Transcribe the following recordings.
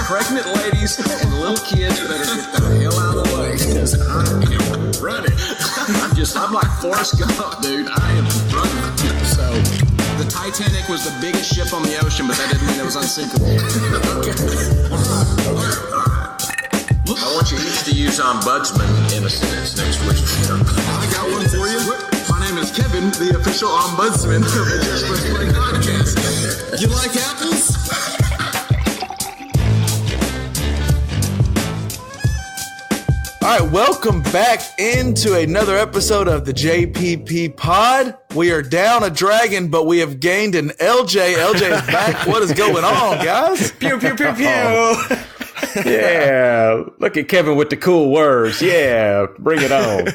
Pregnant ladies and little kids better get the hell out of the way because I am running. I'm like Forrest Gump, dude. I am running. So the Titanic was the biggest ship on the ocean, but that didn't mean it was unsinkable. I want you each to use ombudsman in a sentence next week. I got one for you. My name is Kevin, the official ombudsman of the Just Let's Play podcast. You like apples? All right, welcome back into another episode of the JPP Pod. We are down a dragon, but we have gained an LJ. LJ is back. What is going on, guys? Pew, pew, pew, pew. Yeah, look at Kevin with the cool words. Yeah, bring it on.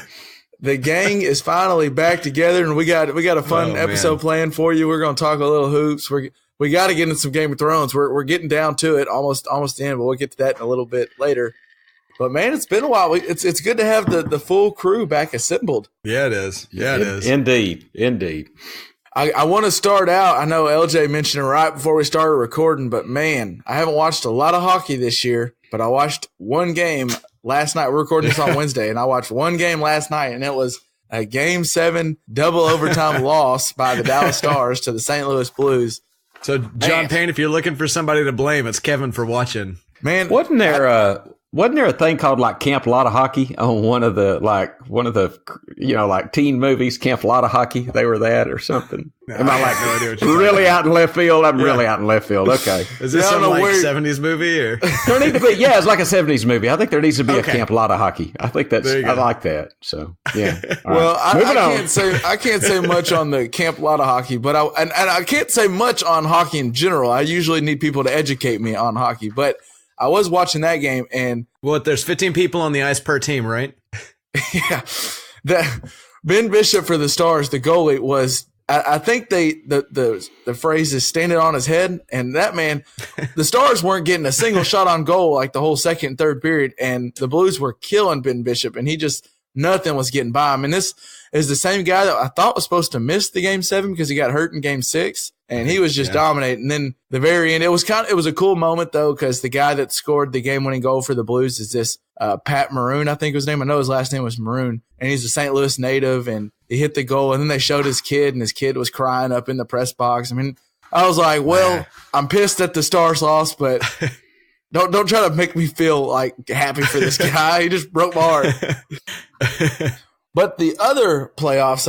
The gang is finally back together, and we got a fun episode planned for you. We're going to talk a little hoops. We got to get into some Game of Thrones. We're getting down to it, almost the end, but we'll get to that in a little bit later. But man, it's been a while. It's good to have the full crew back assembled. Yeah, it is. Yeah, it is. Indeed. I want to start out. I know LJ mentioned it right before we started recording, but man, I haven't watched a lot of hockey this year, but I watched one game last night. We're recording this on Wednesday, and I watched one game last night, and it was a Game 7 double overtime loss by the Dallas Stars to the St. Louis Blues. So, John Payne, if you're looking for somebody to blame, it's Kevin for watching. Man, wasn't there a thing called like Camp Lottahockey on one of the teen movies, Camp Lottahockey? They were that or something. Am I like no idea what you're really out in left field? I'm really out in left field. Okay. Is this some like 70s movie or? There need to be, yeah, it's like a 70s movie. I think there needs to be a Camp Lottahockey. I think I like that. So yeah. Well, I can't say much on the Camp Lottahockey, but I can't say much on hockey in general. I usually need people to educate me on hockey, but I was watching that game, and there's 15 people on the ice per team, right? Yeah, Ben Bishop for the Stars, the goalie, was. I think the phrase is standing on his head, and that man, the Stars weren't getting a single shot on goal like the whole second and third period, and the Blues were killing Ben Bishop, and nothing was getting by him. And this is the same guy that I thought was supposed to miss the Game 7 because he got hurt in Game 6, and he was just dominating. And then the very end, it was a cool moment though, because the guy that scored the game-winning goal for the Blues is this Pat Maroon, I think his name. I know his last name was Maroon, and he's a St. Louis native, and he hit the goal, and then they showed his kid, and his kid was crying up in the press box. I mean, I was like, well, I'm pissed that the Stars lost, but don't try to make me feel like happy for this guy. He just broke my heart. But the other playoffs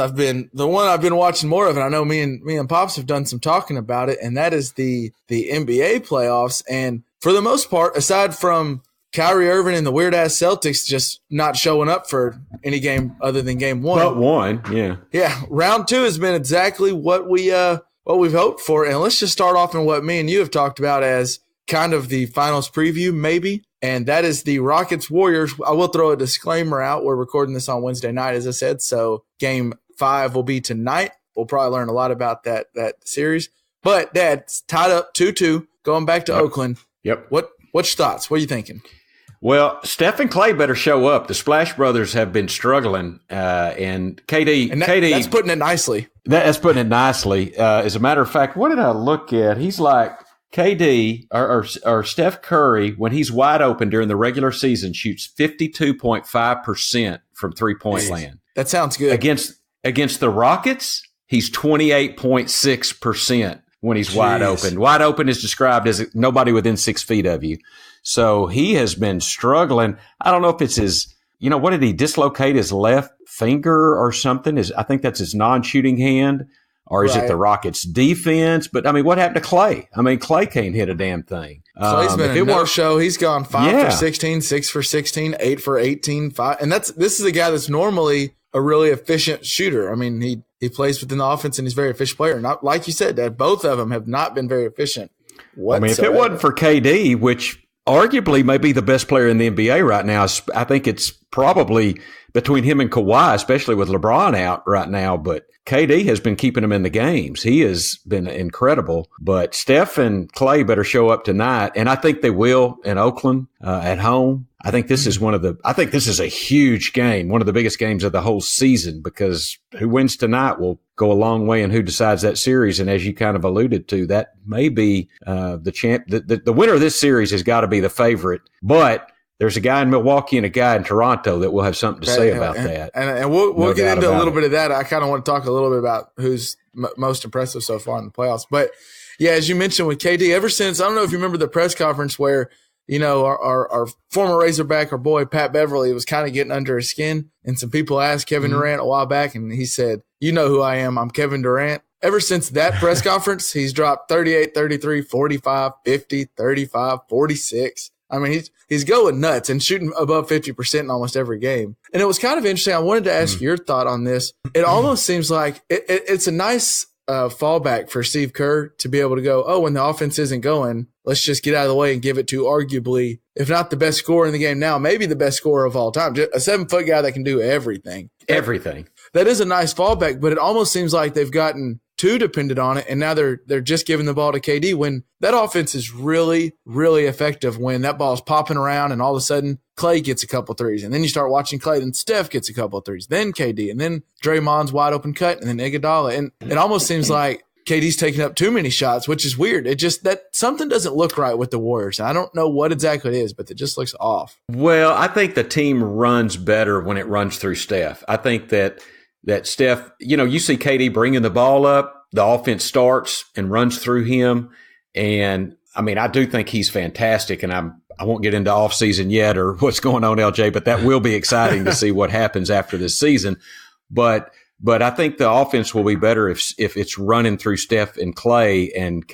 the one I've been watching more of, and I know me and Pops have done some talking about it, and that is the NBA playoffs. And for the most part, aside from Kyrie Irving and the weird-ass Celtics just not showing up for any game other than Game 1. But one, yeah. Yeah, round 2 has been exactly what we've hoped for. And let's just start off in what me and you have talked about as kind of the finals preview, maybe. And that is the Rockets-Warriors. I will throw a disclaimer out. We're recording this on Wednesday night, as I said. So Game 5 will be tonight. We'll probably learn a lot about that series. But, Dad, it's tied up 2-2, going back to Oakland. Yep. What's your thoughts? What are you thinking? Well, Steph and Clay better show up. The Splash Brothers have been struggling, and KD. That's putting it nicely. That's putting it nicely. As a matter of fact, what did I look at? He's like KD or Steph Curry when he's wide open during the regular season shoots 52.5% from 3-point land. That sounds good. Against the Rockets, he's 28.6% when he's wide open. Wide open is described as nobody within 6 feet of you. So he has been struggling. I don't know if it's his, what did he dislocate his left finger or something? I think that's his non-shooting hand, or is it the Rockets defense? But I mean, what happened to Clay? I mean, Clay can't hit a damn thing. Clay's been a no-show. He's gone 5 for 16, 6 for 16, 8 for 18, 5. And this is a guy that's normally a really efficient shooter. I mean, he plays within the offense and he's a very efficient player. Not like you said, Dad, both of them have not been very efficient whatsoever. I mean, if it wasn't for KD, which arguably may be the best player in the NBA right now, I think it's probably between him and Kawhi, especially with LeBron out right now. But KD has been keeping him in the games. He has been incredible. But Steph and Clay better show up tonight, and I think they will in Oakland at home. I think this is a huge game, one of the biggest games of the whole season, because who wins tonight will go a long way in who decides that series. And as you kind of alluded to, that may be the champ. The winner of this series has got to be the favorite, but there's a guy in Milwaukee and a guy in Toronto that will have something to say about that. And we'll get into a little bit of that. I kind of want to talk a little bit about who's most impressive so far in the playoffs. But yeah, as you mentioned with KD, ever since, I don't know if you remember the press conference where, you know, our former Razorback, our boy Pat Beverly, was kind of getting under his skin. And some people asked Kevin Durant a while back, and he said, "You know who I am. I'm Kevin Durant." Ever since that press conference, he's dropped 38, 33, 45, 50, 35, 46. I mean, he's going nuts and shooting above 50% in almost every game. And it was kind of interesting. I wanted to ask your thought on this. It almost seems like it's a nice fallback for Steve Kerr to be able to go, oh, when the offense isn't going, let's just get out of the way and give it to arguably, if not the best scorer in the game now, maybe the best scorer of all time. Just a 7-foot guy that can do everything. Everything. That is a nice fallback, but it almost seems like they've gotten too dependent on it, and now they're just giving the ball to KD when that offense is really, really effective when that ball's popping around and all of a sudden Clay gets a couple threes, and then you start watching Clay, and Steph gets a couple of threes, then KD, and then Draymond's wide open cut, and then Iguodala, and it almost seems like KD's taking up too many shots, which is weird. It just that something doesn't look right with the Warriors. I don't know what exactly it is, but it just looks off. Well, I think the team runs better when it runs through Steph. I think that Steph, you know, you see KD bringing the ball up, the offense starts and runs through him. And I mean, I do think he's fantastic, and I won't get into off season yet or what's going on, LJ, but that will be exciting to see what happens after this season. But I think the offense will be better if it's running through Steph and Clay, and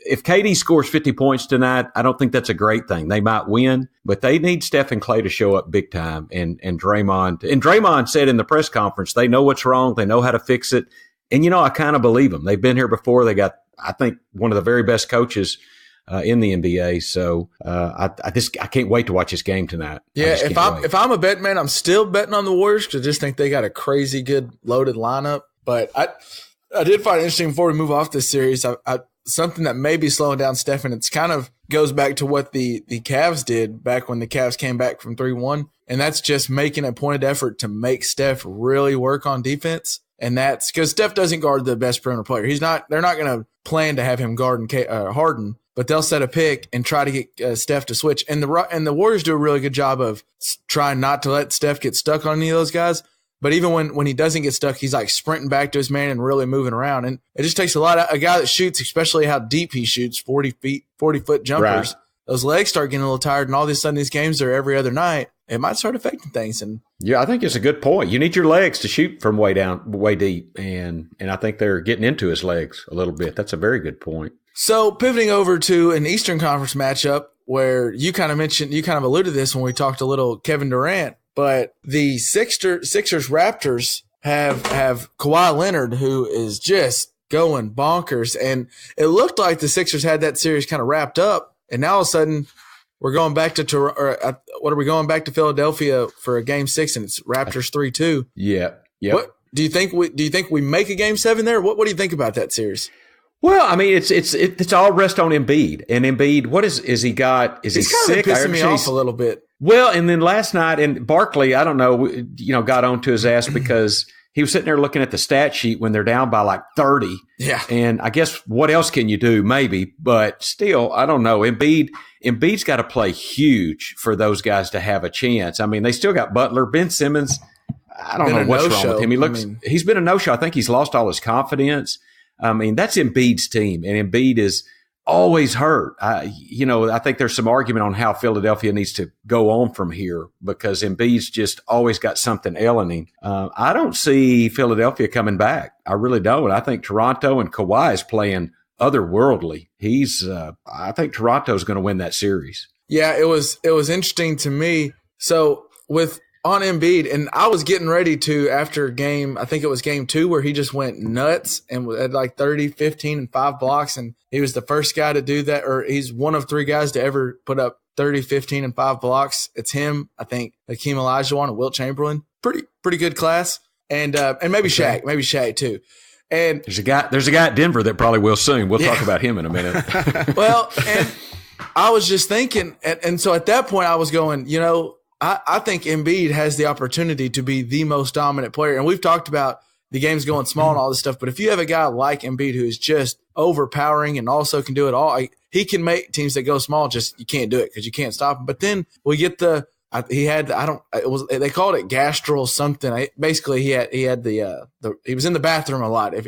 if KD scores 50 points tonight, I don't think that's a great thing. They might win, but they need Steph and Clay to show up big time. And Draymond. And Draymond said in the press conference, they know what's wrong. They know how to fix it. And, you know, I kind of believe them. They've been here before. They got, I think, one of the very best coaches in the NBA. So I can't wait to watch this game tonight. Yeah, if I'm a bet man, I'm still betting on the Warriors because I just think they got a crazy good loaded lineup. But I did find it interesting before we move off this series. Something that may be slowing down Steph, and it's kind of goes back to what the Cavs did back when the Cavs came back from 3-1, and that's just making a pointed effort to make Steph really work on defense. And that's because Steph doesn't guard the best perimeter player. They're not going to plan to have him guard Harden, but they'll set a pick and try to get Steph to switch. And the Warriors do a really good job of trying not to let Steph get stuck on any of those guys. But even when he doesn't get stuck, he's like sprinting back to his man and really moving around. And it just takes a guy that shoots, especially how deep he shoots, 40-foot jumpers. Right. Those legs start getting a little tired, and all of a sudden these games are every other night. It might start affecting things. And yeah, I think it's a good point. You need your legs to shoot from way deep, and I think they're getting into his legs a little bit. That's a very good point. So pivoting over to an Eastern Conference matchup where you kind of alluded to this when we talked a little Kevin Durant. But the Sixers Raptors have Kawhi Leonard, who is just going bonkers. And it looked like the Sixers had that series kind of wrapped up. And now all of a sudden we're going back to what are we going back to Philadelphia for a game 6, and it's Raptors 3-2. Yeah. Yeah. What do you think we make a game 7 there? What do you think about that series? Well, I mean, it's all rest on Embiid. And Embiid, what is he got? Is he sick? He's kind of pissing me off a little bit. Well, and then last night, and Barkley, I don't know, got onto his ass because he was sitting there looking at the stat sheet when they're down by like 30. Yeah. And I guess what else can you do? Maybe, but still, I don't know. Embiid's got to play huge for those guys to have a chance. I mean, they still got Butler, Ben Simmons. I don't know what's wrong with him. He's been a no-show. I think he's lost all his confidence. I mean, that's Embiid's team, and Embiid is always hurt. I think there's some argument on how Philadelphia needs to go on from here because Embiid's just always got something ailing him. I don't see Philadelphia coming back. I really don't. I think Toronto and Kawhi is playing otherworldly. I think Toronto's going to win that series. Yeah, it was interesting to me. So on Embiid, and I was getting ready to after I think it was game 2 where he just went nuts and had like 30, 15, and 5 blocks. And he was the first guy to do that, or he's one of 3 guys to ever put up 30, 15, and 5 blocks. It's him, I think, Hakeem Olajuwon and Wilt Chamberlain. Pretty good class. And maybe Shaq too. And there's a guy at Denver that probably will soon. We'll talk about him in a minute. Well, I was just thinking, and so at that point I was going, I think Embiid has the opportunity to be the most dominant player. And we've talked about the game's going small and all this stuff, but if you have a guy like Embiid who is just overpowering and also can do it all, he can make teams that go small just you can't do it because you can't stop him. But then we get they called it gastral something. Basically, he was in the bathroom a lot. I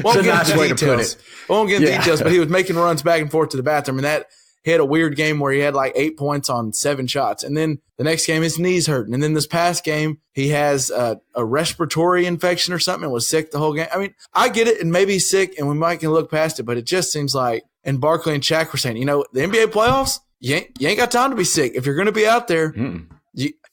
won't get into details. Won't get into details, but he was making runs back and forth to the bathroom, and that he had a weird game where he had like 8 points on 7 shots. And then the next game, his knee's hurting. And then this past game, he has a respiratory infection or something and was sick the whole game. I mean, I get it, and maybe he's sick, and we might can look past it, but it just seems like, and Barkley and Shaq were saying, the NBA playoffs, you ain't got time to be sick. If you're going to be out there,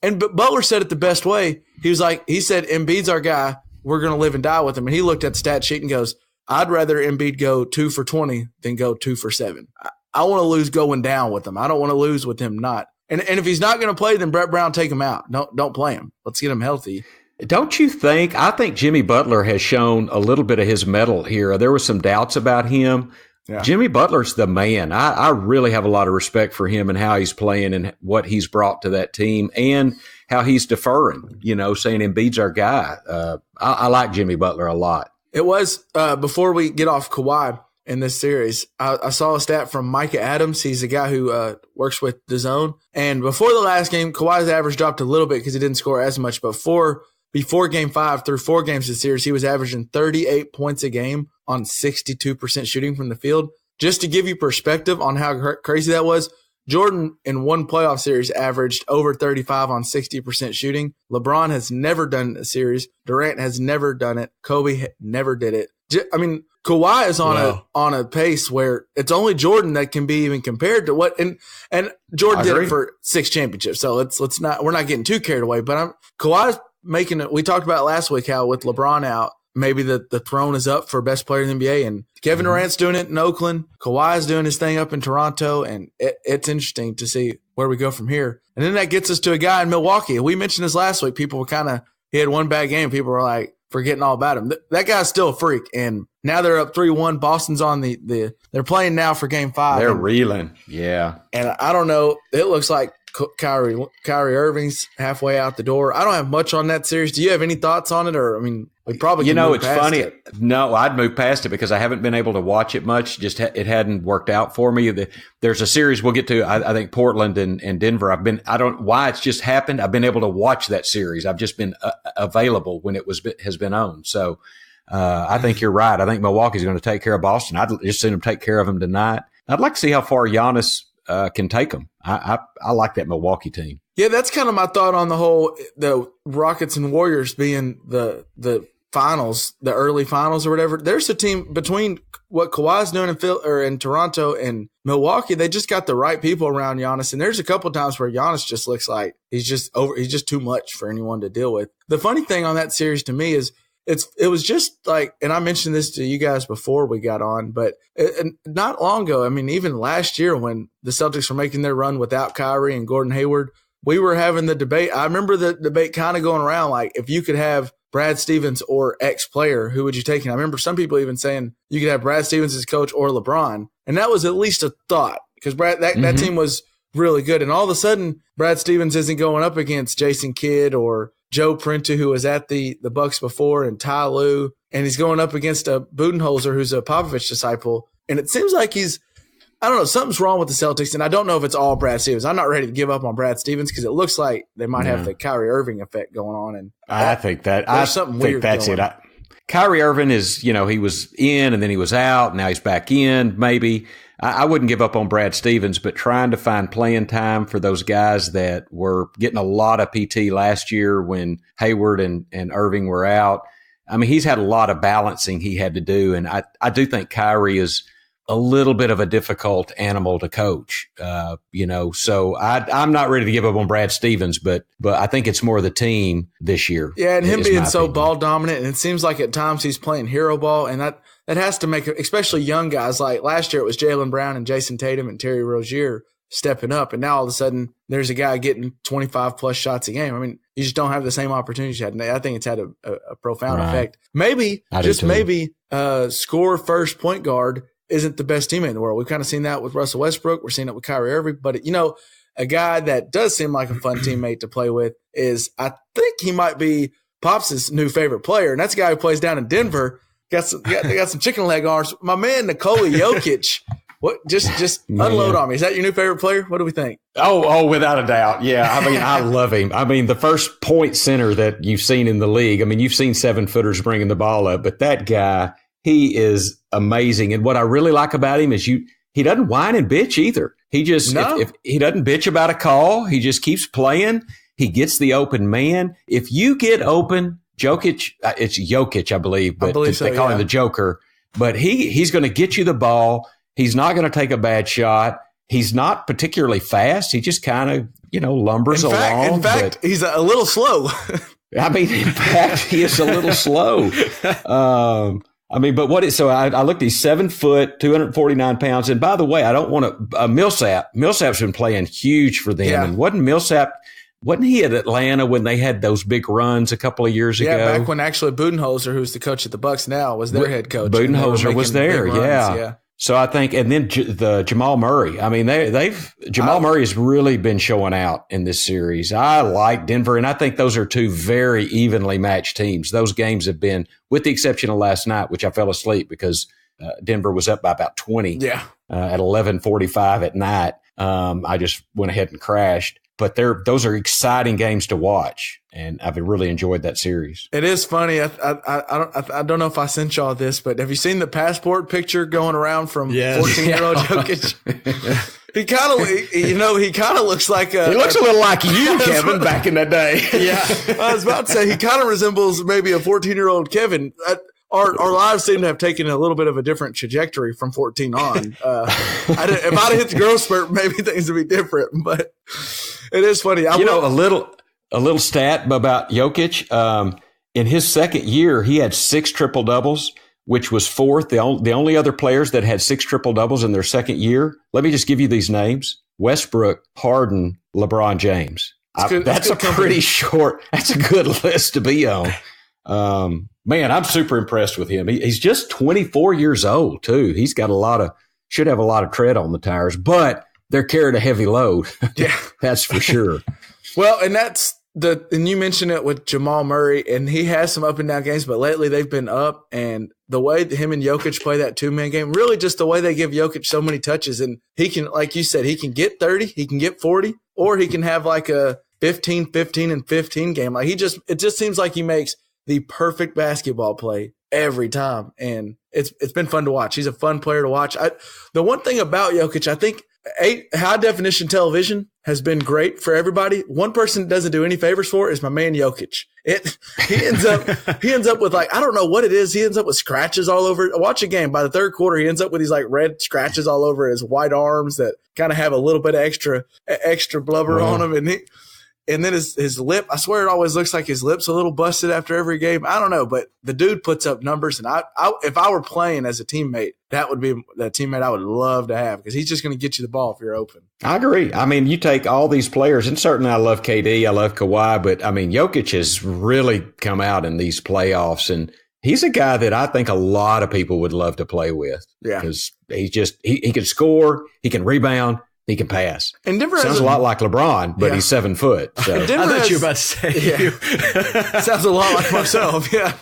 but Butler said it the best way. He said, Embiid's our guy. We're going to live and die with him. And he looked at the stat sheet and goes, I'd rather Embiid go 2 for 20 than go 2 for 7. I want to lose going down with him. I don't want to lose with him not. And if he's not going to play, then Brett Brown, take him out. Don't play him. Let's get him healthy. Don't you think? I think Jimmy Butler has shown a little bit of his mettle here. There were some doubts about him. Yeah. Jimmy Butler's the man. I really have a lot of respect for him and how he's playing and what he's brought to that team and how he's deferring, saying Embiid's our guy. I like Jimmy Butler a lot. It was, before we get off Kawhi in this series, I saw a stat from Micah Adams. He's a guy who works with DAZN. And before the last game, Kawhi's average dropped a little bit because he didn't score as much. But before Game 5, through 4 games this series, he was averaging 38 points a game on 62% shooting from the field. Just to give you perspective on how crazy that was, Jordan in one playoff series averaged over 35 on 60% shooting. LeBron has never done a series. Durant has never done it. Kobe never did it. Kawhi is on a pace where it's only Jordan that can be even compared to what and Jordan did it for 6 championships. So we're not getting too carried away. But Kawhi's making it. We talked about last week how with LeBron out, maybe the throne is up for best player in the NBA, and Kevin Durant's doing it in Oakland. Kawhi's doing his thing up in Toronto, and it's interesting to see where we go from here. And then that gets us to a guy in Milwaukee. We mentioned this last week. People were he had one bad game. People were like forgetting all about him. That guy's still a freak, and now they're up 3-1. Boston's on they're playing now for Game 5. They're reeling, yeah. And I don't know. It looks like Kyrie Irving's halfway out the door. I don't have much on that series. Do you have any thoughts on it? Or, we probably can move past funny. It. No, I'd move past it because I haven't been able to watch it much. Just it hadn't worked out for me. There's a series we'll get to. I think Portland and Denver. I don't know why it's just happened. I've been able to watch that series. I've just been available when it has been on. So I think you're right. I think Milwaukee's going to take care of Boston. I'd just seen them take care of them tonight. I'd like to see how far Giannis can take them. I like that Milwaukee team. Yeah, that's kind of my thought on the Rockets and Warriors being the finals, the early finals or whatever. There's a team between what Kawhi's doing in Toronto and Milwaukee. They just got the right people around Giannis, and there's a couple times where Giannis just looks like he's just too much for anyone to deal with. The funny thing on that series to me is it was just like, and I mentioned this to you guys before we got on, but not long ago, even last year when the Celtics were making their run without Kyrie and Gordon Hayward, we were having the debate. I remember the debate kind of going around, like, if you could have Brad Stevens or X player, who would you take? And I remember some people even saying you could have Brad Stevens as coach or LeBron. And that was at least a thought because that team was really good. And all of a sudden, Brad Stevens isn't going up against Jason Kidd or Joe Printa, who was at the Bucks before, and Ty Lue, and he's going up against a Budenholzer, who's a Popovich disciple. And it seems like I don't know, something's wrong with the Celtics, and I don't know if it's all Brad Stevens. I'm not ready to give up on Brad Stevens because it looks like they might have the Kyrie Irving effect going on. And I think that's it. Kyrie Irving is, he was in and then he was out. Now he's back in, maybe. I wouldn't give up on Brad Stevens, but trying to find playing time for those guys that were getting a lot of PT last year when Hayward and Irving were out. He's had a lot of balancing he had to do, and I do think Kyrie is a little bit of a difficult animal to coach, so I'm not ready to give up on Brad Stevens, but I think it's more the team this year. Yeah, and him being so ball dominant, and it seems like at times he's playing hero ball, and that has to make, especially young guys, like last year it was Jaylen Brown and Jason Tatum and Terry Rozier stepping up, and now all of a sudden there's a guy getting 25-plus shots a game. You just don't have the same opportunities you had. And I think it's had a profound effect. Maybe, score first point guard isn't the best teammate in the world. We've kind of seen that with Russell Westbrook. We're seeing it with Kyrie Irving. But, a guy that does seem like a fun teammate to play with is, I think he might be Pops' new favorite player, and that's a guy who plays down in Denver. Got some chicken leg arms. My man Nikola Jokic. What? Just unload on me. Is that your new favorite player? What do we think? Oh, without a doubt. Yeah. I mean, I love him. I mean, the first point center that you've seen in the league. I mean, you've seen 7-footers bringing the ball up, but that guy, he is amazing. And what I really like about him is he doesn't whine and bitch either. He just, if he doesn't bitch about a call, he just keeps playing. He gets the open man. If you get open, Jokic, it's Jokic, I believe, but they call him the Joker. But he's going to get you the ball. He's not going to take a bad shot. He's not particularly fast. He just kind of, lumbers along. In fact, he's a little slow. I mean, in fact, he is a little slow. So I looked, he's 7 foot, 249 pounds. And by the way, I don't want to, Millsap's been playing huge for them. Yeah. And wasn't he at Atlanta when they had those big runs a couple of years ago? Yeah, back when actually Budenholzer, who's the coach at the Bucks now, was their head coach. Budenholzer was there, yeah. So I think, and then the Jamal Murray. I mean, Jamal Murray has really been showing out in this series. I like Denver, and I think those are two very evenly matched teams. Those games have been, with the exception of last night, which I fell asleep because Denver was up by about 20 at 11:45 at night. I just went ahead and crashed. But those are exciting games to watch, and I've really enjoyed that series. It is funny. I don't know if I sent y'all this, but have you seen the passport picture going around from 14-year-old Jokic? He kind of looks like he looks a little like you, Kevin, back in the day. Yeah, I was about to say he kind of resembles maybe a 14-year-old Kevin. Our lives seem to have taken a little bit of a different trajectory from 14 on. If I'd have hit the growth spurt, maybe things would be different. But it is funny. A little stat about Jokic. In his second year, he had 6 triple doubles, which was fourth. The only other players that had 6 triple doubles in their second year. Let me just give you these names: Westbrook, Harden, LeBron James. That's a pretty short. That's a good list to be on. Man, I'm super impressed with him. He's just 24 years old too. He's got should have a lot of tread on the tires, but they're carrying a heavy load. Yeah, that's for sure. Well, and you mentioned it with Jamal Murray, and he has some up and down games, but lately they've been up. And the way him and Jokic play that 2-man game, really just the way they give Jokic so many touches, and he can, like you said, he can get 30, he can get 40, or he can have like a 15, 15, and 15 game. Like it just seems like he makes the perfect basketball play every time. And it's been fun to watch. He's a fun player to watch. The one thing about Jokic, I think high definition television has been great for everybody. One person it doesn't do any favors for is my man Jokic. He ends up with, like, I don't know what it is. He ends up with scratches all over. Watch a game. By the third quarter, he ends up with these like red scratches all over his white arms that kind of have a little bit of extra blubber on them. And then his lip, I swear it always looks like his lip's a little busted after every game. I don't know, but the dude puts up numbers. And if I were playing as a teammate, that would be the teammate I would love to have, because he's just going to get you the ball if you're open. I agree. I mean, you take all these players, and certainly I love KD, I love Kawhi, but I mean, Jokic has really come out in these playoffs, and he's a guy that I think a lot of people would love to play with. Yeah. Because he can score, he can rebound, he can pass. And Denver sounds a lot like LeBron, but he's 7 foot. So. I thought you were about to say. Sounds a lot like myself. Yeah.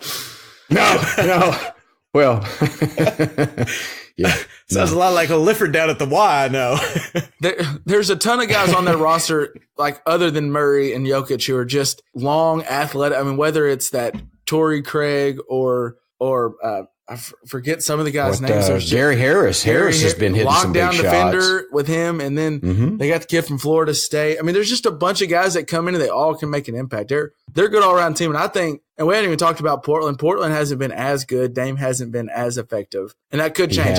No. Well, yeah. Sounds a lot like a Lifford down at the Y. I know. There's a ton of guys on their roster, like other than Murray and Jokic, who are just long, athletic. I mean, whether it's that Torrey Craig or I forget some of the guys' names. Gary Harris. Harris has been hitting some big shots. Lockdown defender with him, and then they got the kid from Florida State. I mean, there's just a bunch of guys that come in and they all can make an impact. They're a good all-around team, and I think, and we haven't even talked about Portland. Portland hasn't been as good. Dame hasn't been as effective, and that could change.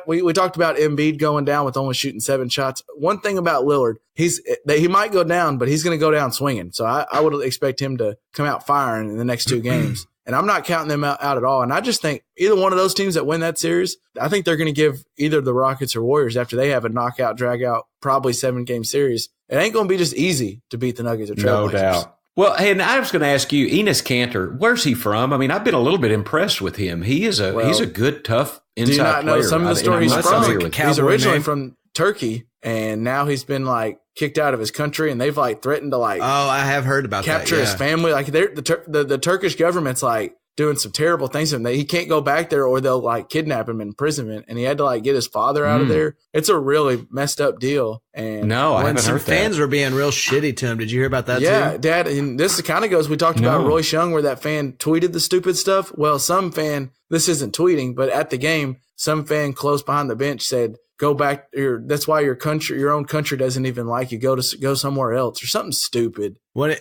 We talked about Embiid going down with only shooting 7 shots. One thing about Lillard, he might go down, but he's going to go down swinging. So I would expect him to come out firing in the next 2 games. And I'm not counting them out at all. And I just think either one of those teams that win that series, I think they're going to give either the Rockets or Warriors, after they have a knockout, drag-out, probably 7-game series. It ain't going to be just easy to beat the Nuggets or Trailblazers. No doubt. Well, and I was going to ask you, Enes Kanter, where's he from? I mean, I've been a little bit impressed with him. He's a good, tough inside Do you not know player. some of the And stories I'm he's not from? familiar with He's Cowboy originally name. from Turkey, and now he's been like kicked out of his country, and they've like threatened to like Oh, I have heard about capture that. his family. Like the Turkish government's like doing some terrible things to him. He can't go back there, or they'll like kidnap him in imprisonment. And he had to like get his father out of there. It's a really messed up deal. And No, I haven't Some heard fans that. were being real shitty to him. Did you hear about that yeah, too? Dad. And this kind of goes. We talked about No. Royce Young, where that fan tweeted the stupid stuff. Well, some fan. This isn't tweeting, but at the game, some fan close behind the bench said, "Go back. That's why your own country doesn't even like you. Go somewhere else," or something stupid.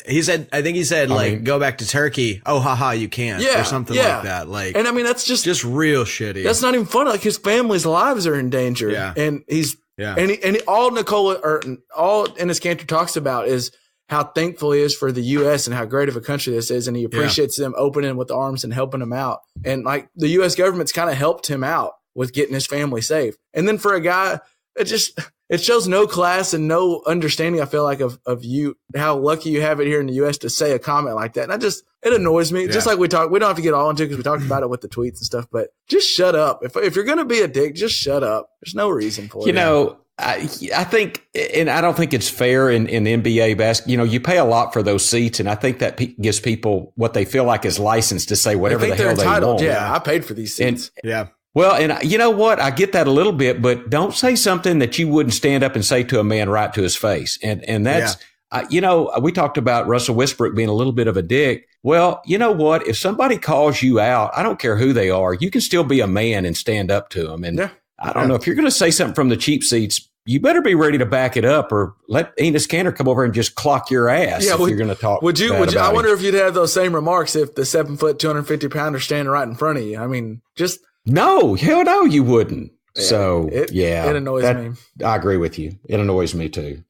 He said, I think he said, go back to Turkey. Oh, haha, you can't. Yeah, or something yeah. like that. Like, And I mean, that's just real shitty. that's not even funny. Like his family's lives are in danger. Yeah. And he's Yeah. and all Nicola or all Ennis Cantor talks about is how thankful he is for the U.S. and how great of a country this is, and he appreciates them opening with arms and helping him out. And like the U.S. government's kind of helped him out with getting his family safe. And then for a guy, it shows no class and no understanding, I feel like, of you, how lucky you have it here in the U.S. to say a comment like that. And it annoys me. Yeah. Just like we don't have to get all into it because we talked about it with the tweets and stuff, but just shut up. If you're going to be a dick, just shut up. There's no reason for it. You know, I think, and I don't think it's fair in NBA basketball. You know, you pay a lot for those seats, and I think that gives people what they feel like is license to say whatever the hell they want. Yeah, I paid for these seats. yeah. Well, and you know what? I get that a little bit, but don't say something that you wouldn't stand up and say to a man right to his face. And that's, you know, we talked about Russell Westbrook being a little bit of a dick. Well, you know what? If somebody calls you out, I don't care who they are, you can still be a man and stand up to them. And I don't know, if you're going to say something from the cheap seats, you better be ready to back it up, or let Enos Cantor come over and just clock your ass if you're going to talk. Would you? bad I about wonder him. if you'd have those same remarks if the 7 foot, 250 pounder standing right in front of you. I mean, just No, hell no, you wouldn't. So, it annoys me. I agree with you. It annoys me too.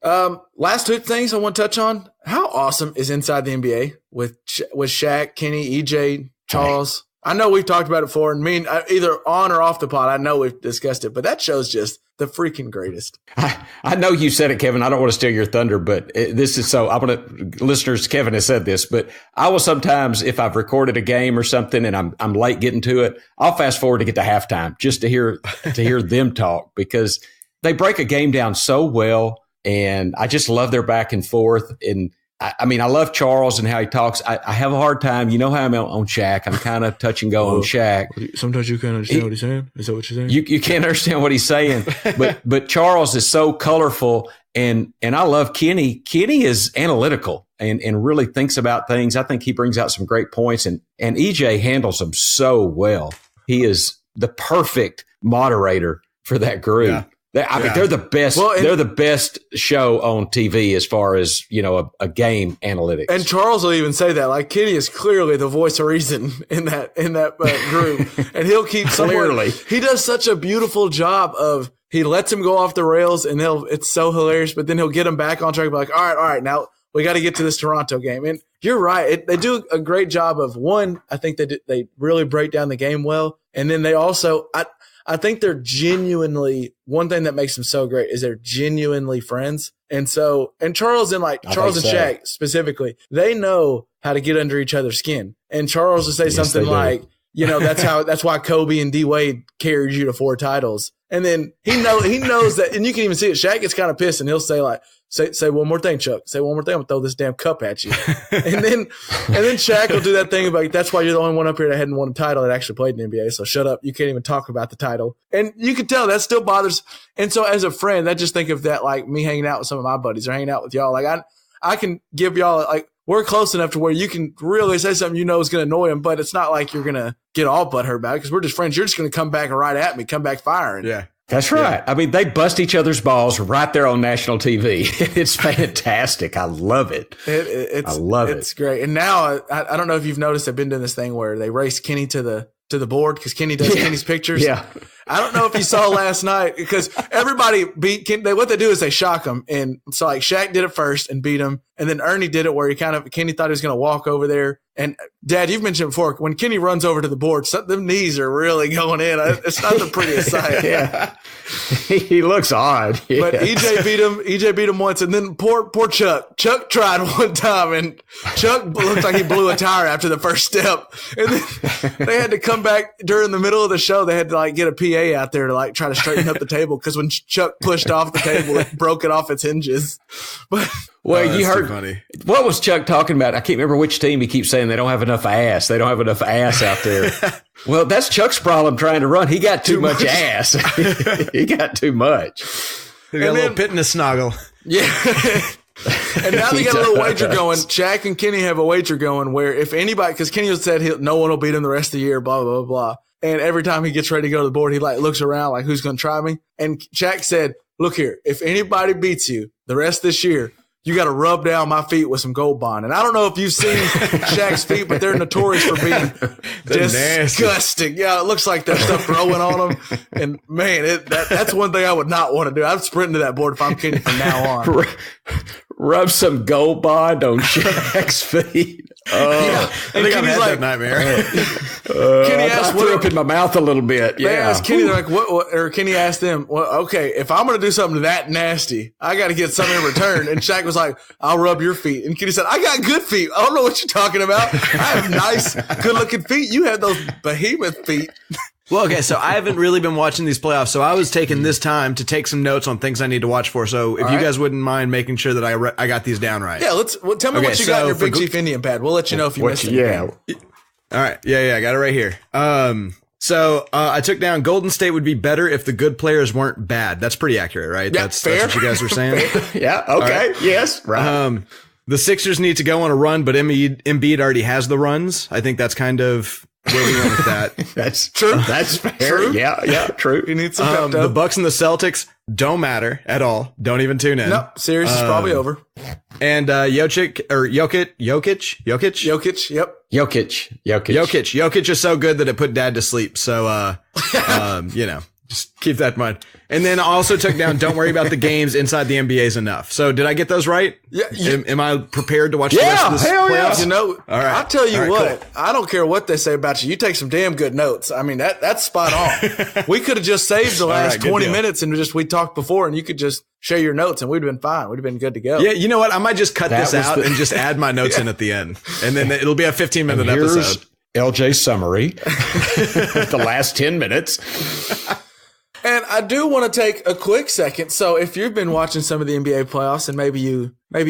Last two things I want to touch on. How awesome is Inside the NBA with Shaq, Kenny, EJ, Charles? I know we've talked about it before, and either on or off the pod, I know we've discussed it, but that show's just the freaking greatest. I know you said it, Kevin. I don't want to steal your thunder, but this is so. I want to, listeners. Kevin has said this, but I will sometimes, if I've recorded a game or something and I'm late getting to it, I'll fast forward to get to halftime just to hear them talk, because they break a game down so well, and I just love their back and forth. And I mean, I love Charles and how he talks. I have a hard time. You know how I'm on Shaq. I'm kind of touch and go on Shaq. Sometimes you can't understand what he's saying. Is that what you're saying? You can't understand what he's saying, but Charles is so colorful, and I love Kenny. Kenny is analytical and really thinks about things. I think he brings out some great points, and EJ handles them so well. He is the perfect moderator for that group. Yeah. I mean, they're the best. They're the best show on TV as far as, you know, a game analytics. And Charles will even say that. Like, Kenny is clearly the voice of reason in that group, and he'll keep Clearly. He does such a beautiful job of, he lets him go off the rails, and it's so hilarious. But then he'll get him back on track. Be like, all right, now we got to get to this Toronto game. And you're right. They do a great job of, one, I think they really break down the game well. And then they also, I think they're genuinely, one thing that makes them so great is they're genuinely friends. And Charles and Shaq specifically, they know how to get under each other's skin. And Charles will say something like, you know, that's why Kobe and D Wade carried you to 4 titles. And then he knows that, and you can even see it. Shaq gets kind of pissed, and he'll say like, say one more thing, Chuck. Say one more thing. I'm gonna throw this damn cup at you. and then Shaq will do that thing about, that's why you're the only one up here that hadn't won a title that actually played in the NBA. So shut up. You can't even talk about the title. And you can tell that still bothers. And so as a friend, I just think of that, like me hanging out with some of my buddies or hanging out with y'all. Like I can give y'all, like, we're close enough to where you can really say something you know is going to annoy him, but it's not like you're going to get all butthurt about it because we're just friends. You're just going to come back and right at me, come back firing. Yeah. That's right. I mean, they bust each other's balls right there on national TV. It's fantastic. I love it. I love it. It's great. And now I don't know if you've noticed, I've been doing this thing where they race Kenny to the board because Kenny does Kenny's pictures. Yeah. I don't know if you saw last night because everybody beat Kenny. What they do is they shock him. And so like Shaq did it first and beat him. And then Ernie did it where Kenny thought he was going to walk over there And Dad, you've mentioned before, when Kenny runs over to the board, them knees are really going in. It's not the prettiest sight. Yeah. He looks odd. Yeah. But EJ beat him once, and then poor Chuck. Chuck tried one time, and Chuck looked like he blew a tire after the first step. And then they had to come back during the middle of the show. They had to get a PA out there to try to straighten up the table, because when Chuck pushed off the table, it broke it off its hinges. But well, you heard funny. What was Chuck talking about? I can't remember which team he keeps saying they don't have enough ass. They don't have enough ass out there. Well, that's Chuck's problem trying to run. He got too much ass. He got too much. He got a little pit in his snoggle. Yeah. And now they got a little wager going. Shaq and Kenny have a wager going where if anybody, because Kenny said no one will beat him the rest of the year, blah, blah, blah. And every time he gets ready to go to the board, he looks around who's going to try me? And Shaq said, look here, if anybody beats you the rest of this year, you got to rub down my feet with some Gold Bond. And I don't know if you've seen Shaq's feet, but they're notorious for being disgusting. Nasty. Yeah, it looks like there's stuff growing on them. And man, that's one thing I would not want to do. I'm sprinting to that board if I'm Kenny from now on. Rub some Gold Bond on Shaq's feet. Yeah. I think I've had that nightmare. Kenny asked, I threw up in my mouth a little bit. They asked Kenny, they're like, what? Or Kenny asked them, well, okay, if I'm going to do something that nasty, I got to get something in return. And Shaq was like, I'll rub your feet. And Kenny said, I got good feet. I don't know what you're talking about. I have nice, good looking feet. You have those behemoth feet. Well, okay, so I haven't really been watching these playoffs, so I was taking this time to take some notes on things I need to watch for. So if you guys wouldn't mind making sure that I got these down right. Yeah, tell me what you got in your Big Chief Indian pad. We'll let you know if you missed it. Yeah. All right. Yeah, I got it right here. So I took down Golden State would be better if the good players weren't bad. That's pretty accurate, right? Yeah, that's what you guys were saying. Yeah. Okay. Right. Yes. Right. The Sixers need to go on a run, but Embiid already has the runs. I think that's kind of where we went with that. That's true. That's fair. True. Yeah. True. You need some the Bucks and the Celtics don't matter at all. Don't even tune in. Nope. Series is probably over. And Jokic. Yep. Jokic is so good that it put Dad to sleep. So just keep that in mind. And then I also took down don't worry about the games inside the NBA is enough. So did I get those right? Yeah. Am I prepared to watch the rest of this playoffs? Yeah. All right. I'll tell you what, cool. I don't care what they say about you. You take some damn good notes. I mean, that's spot on. We could have just saved the last 20 minutes and we talked before and you could just share your notes and we'd have been fine. We'd have been good to go. Yeah. You know what? I might just cut this out and just add my notes in at the end. And then it'll be a 15-minute episode. LJ's summary. The last 10 minutes. And I do want to take a quick second. So if you've been watching some of the NBA playoffs and maybe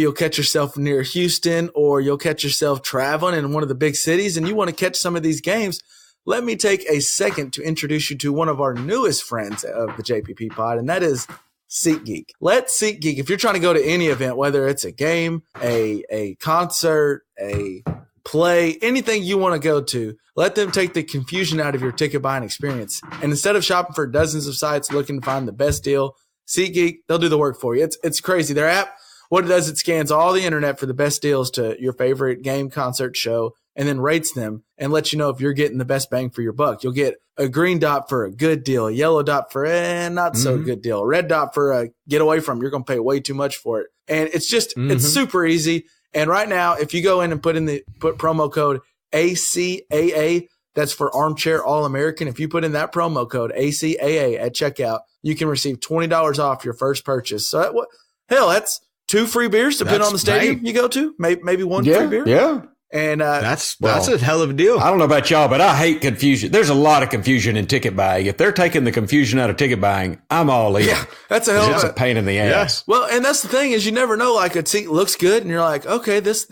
you'll catch yourself near Houston or you'll catch yourself traveling in one of the big cities and you want to catch some of these games, let me take a second to introduce you to one of our newest friends of the JPP pod, and that is SeatGeek. Let SeatGeek, if you're trying to go to any event, whether it's a game, a concert, a play, anything you want to go to, let them take the confusion out of your ticket buying experience. And instead of shopping for dozens of sites looking to find the best deal, SeatGeek, they'll do the work for you. It's crazy. Their app, what it does, it scans all the internet for the best deals to your favorite game, concert, show, and then rates them and lets you know if you're getting the best bang for your buck. You'll get a green dot for a good deal, a yellow dot for not so good deal, a red dot for a get away from. You're going to pay way too much for it. And it's just, it's super easy. And right now, if you go in and put promo code ACAA, that's for Armchair All-American. If you put in that promo code ACAA at checkout, you can receive $20 off your first purchase. So that's 2 free beers depending on the stadium you go to. Maybe one free beer. Yeah. And that's a hell of a deal. I don't know about y'all, but I hate confusion. There's a lot of confusion in ticket buying. If they're taking the confusion out of ticket buying, I'm all in. Yeah, that's a hell of a pain in the ass. Yes. Well, and that's the thing is you never know. Like a seat looks good, and you're like, okay, this.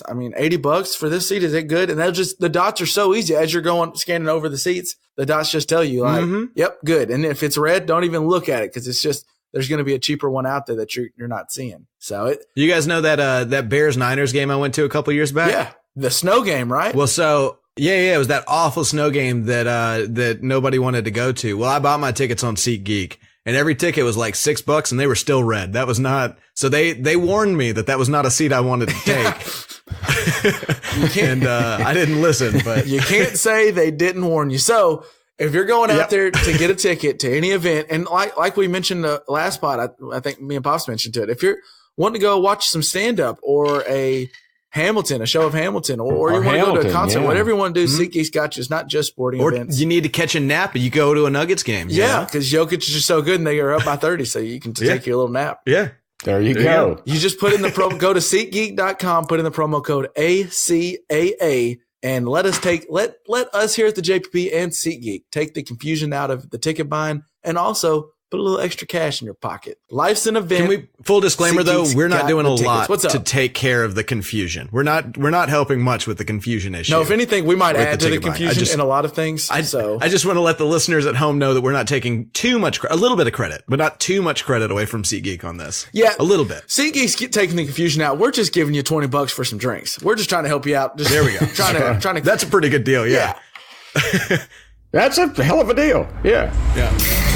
I mean, $80 for this seat, is it good? And the dots are so easy as you're scanning over the seats. The dots just tell you like, yep, good. And if it's red, don't even look at it because it's just. There's going to be a cheaper one out there that you're not seeing. So you guys know that Bears-Niners game I went to a couple years back? Yeah. The snow game, right? Well, so it was that awful snow game that nobody wanted to go to. Well, I bought my tickets on SeatGeek and every ticket was like $6 and they were still red. That was not, so they warned me that was not a seat I wanted to take. And I didn't listen, but you can't say they didn't warn you. So if you're going out there to get a ticket to any event, and like we mentioned the last spot, I think me and Pops mentioned to it. If you're wanting to go watch some stand up or a Hamilton, a show of Hamilton, or you want to go to a concert, whatever you want to do. SeatGeek's got you. It's not just sporting events. Or you need to catch a nap, you go to a Nuggets game. Yeah, because Jokic is just so good and they are up by 30, so you can take your little nap. Yeah. There you go. You just put in the go to SeatGeek.com, put in the promo code ACAA, and let us here at the JPP and SeatGeek take the confusion out of the ticket buying, and also put a little extra cash in your pocket. Life's an event. Full disclaimer though, we're not doing a lot to take care of the confusion. We're not helping much with the confusion issue. No, if anything, we might add to the confusion in a lot of things. I just want to let the listeners at home know that we're not taking too much, a little bit of credit, but not too much credit away from SeatGeek on this. Yeah. A little bit. SeatGeek's taking the confusion out. We're just giving you $20 for some drinks. We're just trying to help you out. There we go. trying to. That's a pretty good deal. Yeah. That's a hell of a deal. Yeah. Yeah.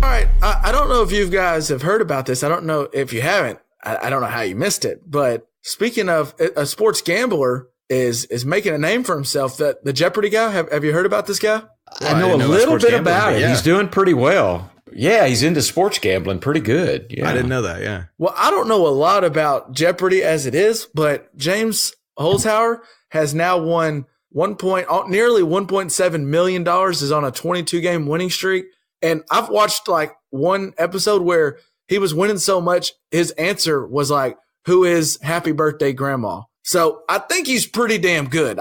All right. I don't know if you guys have heard about this. I don't know if you haven't. I don't know how you missed it. But speaking of, a sports gambler is making a name for himself. The Jeopardy guy. Have you heard about this guy? I know a little bit about it. Yeah. He's doing pretty well. Yeah, he's into sports gambling pretty good. Yeah. I didn't know that. Yeah. Well, I don't know a lot about Jeopardy as it is, but James Holzhauer has now won nearly $1.7 million, is on a 22-game winning streak. And I've watched like one episode where he was winning so much, his answer was like, "Who is Happy Birthday Grandma?" So I think he's pretty damn good.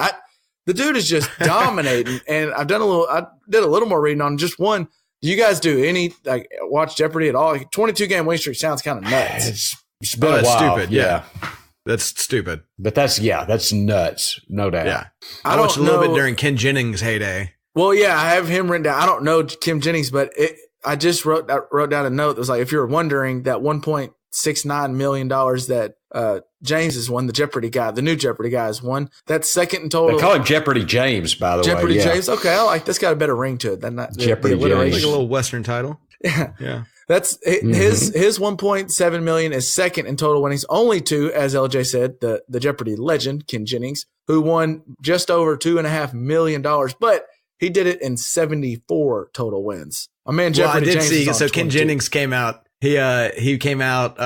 The dude is just dominating. And I did a little more reading on just one. Do you guys do any watch Jeopardy at all? 22-game winning streak sounds kind of nuts. It's been a while. Stupid. Yeah. That's stupid. But that's nuts. No doubt. Yeah. I watched a little bit during Ken Jennings' heyday. Well, yeah, I have him written down. I don't know Kim Jennings, but I just wrote down a note that was like, if you're wondering, that $1.69 million that James has won, the Jeopardy guy, the new Jeopardy guy has won. That's second in total. They call him Jeopardy James, by the way. Jeopardy James. Okay, I like that's got a better ring to it than that. Jeopardy James. Like a little Western title. Yeah. That's his 1.7 million is second in total winnings, only to, as LJ said, the Jeopardy legend, Ken Jennings, who won just over $2.5 million, but he did it in 74 total wins. My man Jeopardy James. I did see. So Ken Jennings came out. He came out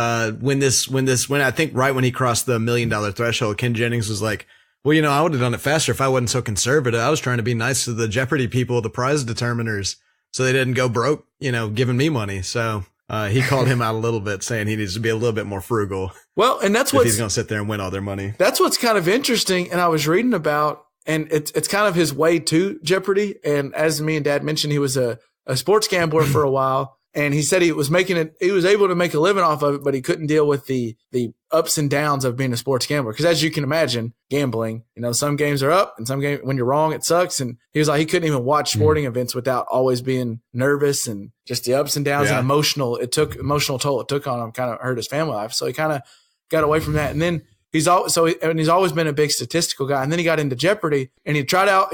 when I think right when he crossed the $1 million threshold. Ken Jennings was like, "Well, I would have done it faster if I wasn't so conservative. I was trying to be nice to the Jeopardy people, the prize determiners, so they didn't go broke, giving me money." So he called him out a little bit, saying he needs to be a little bit more frugal. Well, and that's what he's going to sit there and win all their money. That's what's kind of interesting. And I was reading about. And it's kind of his way to Jeopardy. And as me and Dad mentioned, he was a sports gambler for a while. And he said he was able to make a living off of it, but he couldn't deal with the ups and downs of being a sports gambler. Because as you can imagine, gambling, some games are up and some games, when you're wrong, it sucks. And he was like, he couldn't even watch sporting events without always being nervous, and just the ups and downs and emotional toll it took on him, kind of hurt his family life. So he kind of got away from that. And then he's always been a big statistical guy. And then he got into Jeopardy, and he tried out,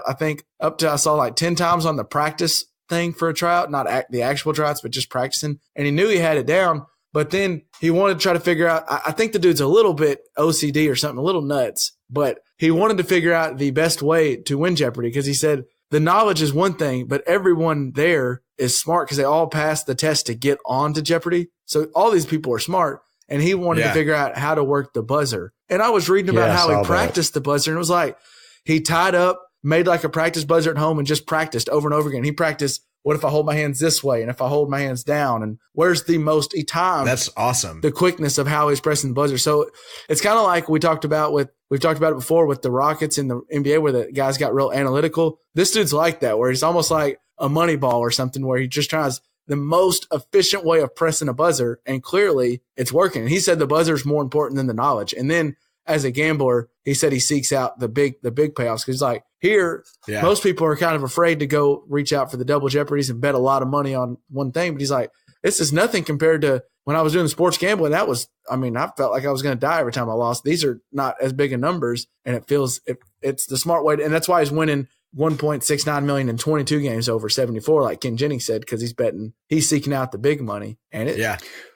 I think up to, I saw like 10 times on the practice thing for a tryout, not the actual tryouts, but just practicing. And he knew he had it down, but then he wanted to try to figure out, I think the dude's a little bit OCD or something, a little nuts, but he wanted to figure out the best way to win Jeopardy. Because he said the knowledge is one thing, but everyone there is smart because they all passed the test to get on to Jeopardy. So all these people are smart. And he wanted to figure out how to work the buzzer. And I was reading about how he practiced the buzzer. And it was like he tied up, made like a practice buzzer at home, and just practiced over and over again. He practiced, what if I hold my hands this way? And if I hold my hands down? And where's the most, he timed. That's awesome. The quickness of how he's pressing the buzzer. So it's kind of like we've talked about it before with the Rockets in the NBA, where the guys got real analytical. This dude's like that, where he's almost like a money ball or something, where he just tries the most efficient way of pressing a buzzer, and clearly it's working. And he said the buzzer is more important than the knowledge. And then as a gambler, he said he seeks out the big payoffs, because like here, most people are kind of afraid to go reach out for the double Jeopardies and bet a lot of money on one thing. But he's like, this is nothing compared to when I was doing sports gambling. That was, I felt like I was going to die every time I lost. These are not as big of numbers, and it's the smart way. And that's why he's winning $1.69 million in 22 games over 74, like Ken Jennings said, because he's seeking out the big money. And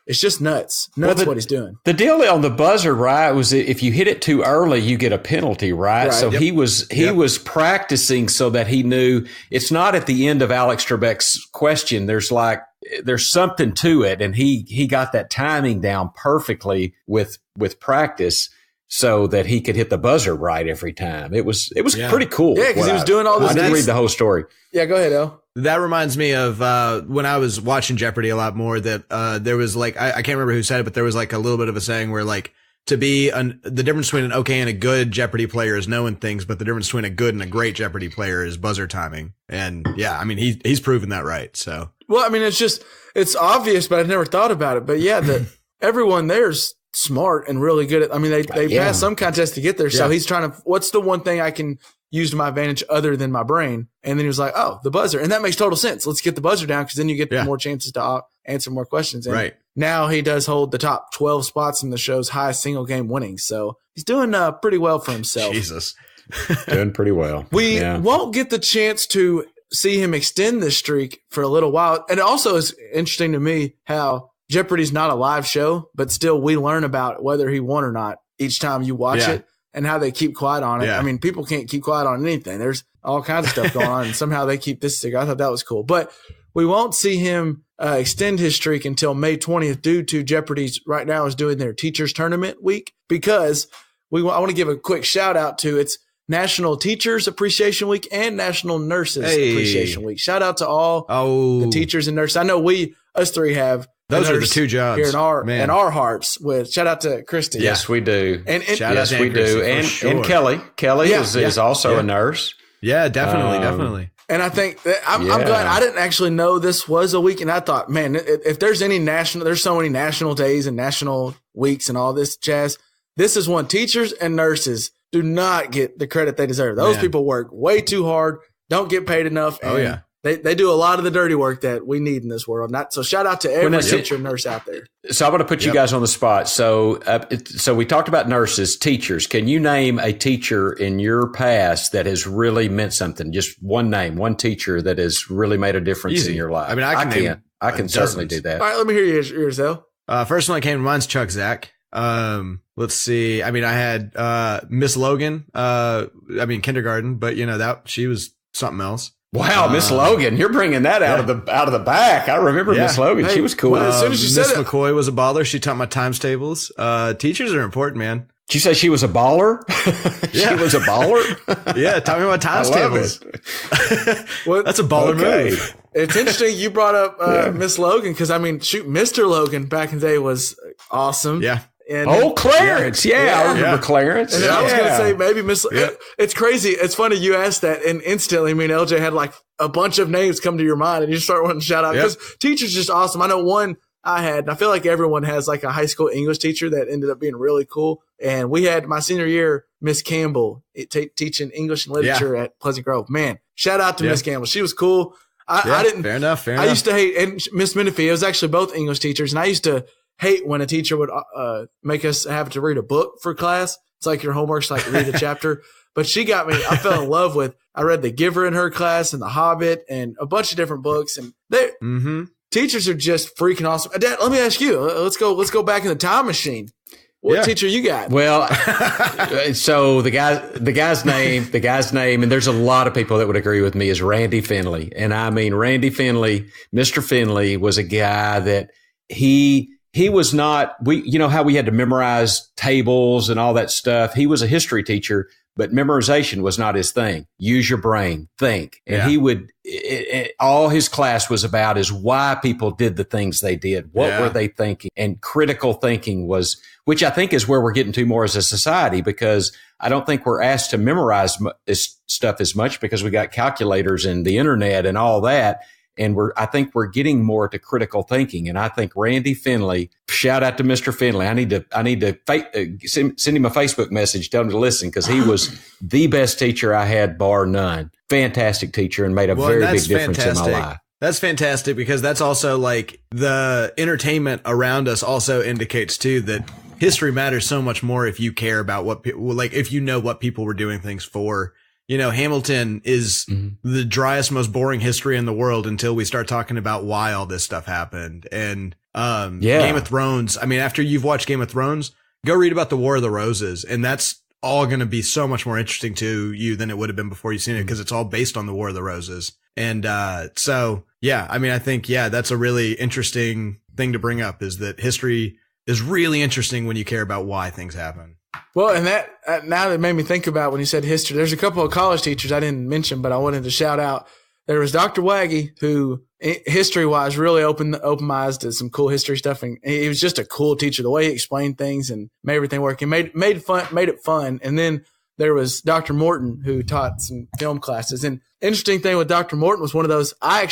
it's just nuts what he's doing. The deal on the buzzer, right, was if you hit it too early, you get a penalty, right? So he was practicing so that he knew it's not at the end of Alex Trebek's question. There's like, there's something to it. And he got that timing down perfectly with practice so that he could hit the buzzer right every time. It was pretty cool. Yeah, because he was doing all this. I didn't read the whole story. Yeah, go ahead, El. That reminds me of when I was watching Jeopardy a lot more, that there was like, I can't remember who said it, but there was like a little bit of a saying where like, to be the difference between an okay and a good Jeopardy player is knowing things, but the difference between a good and a great Jeopardy player is buzzer timing. And yeah, I mean, he's proven that right. So, well, I mean, it's obvious, but I've never thought about it. But yeah, everyone there's smart and really good at, I mean, they pass some contest to get there. So he's trying to, what's the one thing I can use to my advantage other than my brain? And then he was like, oh, the buzzer. And that makes total sense. Let's get the buzzer down, because then you get more chances to answer more questions. And right. Now he does hold the top 12 spots in the show's highest single game winnings. So he's doing pretty well for himself. Jesus. Doing pretty well. We won't get the chance to see him extend this streak for a little while. And it also is interesting to me how Jeopardy's not a live show, but still we learn about whether he won or not each time you watch it, and how they keep quiet on it. I mean, people can't keep quiet on anything. There's all kinds of stuff going on, and somehow they keep this secret. I thought that was cool. But we won't see him extend his streak until May 20th due to Jeopardy's right now is doing their teachers tournament week, because I want to give a quick shout out to it's National Teachers Appreciation Week and National Nurses Appreciation Week. Shout out to all the teachers and nurses. I know us three have those are the two jobs here in our hearts. With shout out to Kristen. Yes, we do. And yes, we do. And Kelly. Kelly is also a nurse. Yeah, definitely. And I think that I'm glad I didn't actually know this was a week. And I thought, man, if there's there's so many national days and national weeks and all this jazz. This is one. Teachers and nurses do not get the credit they deserve. Those people work way too hard, don't get paid enough. And they do a lot of the dirty work that we need in this world. So shout out to every teacher and nurse out there. So I'm going to put you guys on the spot. So we talked about nurses, teachers. Can you name a teacher in your past that has really meant something? Just one name, one teacher that has really made a difference in your life. I mean, I can certainly do that. All right, let me hear yours, though. First one that came to mind is Chuck Zach. Let's see. I mean, I had Miss Logan. Kindergarten, but she was something else. Wow, Miss Logan, you're bringing that out of the back. I remember Miss Logan; she was cool. As soon as you said Miss McCoy was a baller. She taught my times tables. Teachers are important, man. Did you say she was a baller? She was a baller. Yeah, taught me about times tables. Well, that's a baller move. It's interesting you brought up Miss Logan, because I mean, shoot, Mr. Logan back in the day was awesome. Yeah. And Clarence. I remember Clarence. And then I was going to say maybe Miss. It's crazy. It's funny you asked that, and instantly, me and LJ had like a bunch of names come to your mind, and you start wanting to shout out because teachers just awesome. I know one I had, and I feel like everyone has like a high school English teacher that ended up being really cool. And we had my senior year, Miss Campbell, teaching English and literature at Pleasant Grove. Man, shout out to Miss Campbell. She was cool. I didn't. Fair enough. I used to hate, and Miss Menifee, it was actually both English teachers, and I used to hate when a teacher would make us have to read a book for class. It's like your homework's like read a chapter. But she got me, I fell in love with, I read The Giver in her class and The Hobbit and a bunch of different books. And teachers are just freaking awesome. Dad, let me ask you, let's go back in the time machine. What teacher you got? Well, so the guy's name, and there's a lot of people that would agree with me, is Randy Finley. And I mean, Randy Finley, Mr. Finley was a guy that he was not, how we had to memorize tables and all that stuff. He was a history teacher, but memorization was not his thing. Use your brain, think. And he would, all his class was about is why people did the things they did. What were they thinking? And critical thinking was, which I think is where we're getting to more as a society, because I don't think we're asked to memorize this stuff as much because we got calculators and the internet and all that. And I think we're getting more to critical thinking. And I think Randy Finley, shout out to Mr. Finley. I need to send him a Facebook message, tell him to listen, because he was the best teacher I had, bar none. Fantastic teacher, and made a very big difference in my life. That's fantastic, because that's also like the entertainment around us also indicates too that history matters so much more if you care about what people, like if you know what people were doing things for. Hamilton is the driest, most boring history in the world until we start talking about why all this stuff happened. And Game of Thrones, I mean, after you've watched Game of Thrones, go read about the War of the Roses. And that's all going to be so much more interesting to you than it would have been before you've seen it, because it's all based on the War of the Roses. And Yeah, I mean, I think, that's a really interesting thing to bring up, is that history is really interesting when you care about why things happen. Well, and that now that made me think about when you said history, there's a couple of college teachers I didn't mention, but I wanted to shout out. There was Dr. Waggy, who history-wise really opened my eyes to some cool history stuff, and he was just a cool teacher. The way he explained things and made everything work, he made it fun. And then there was Dr. Morton, who taught some film classes. And interesting thing with Dr. Morton was one of those. I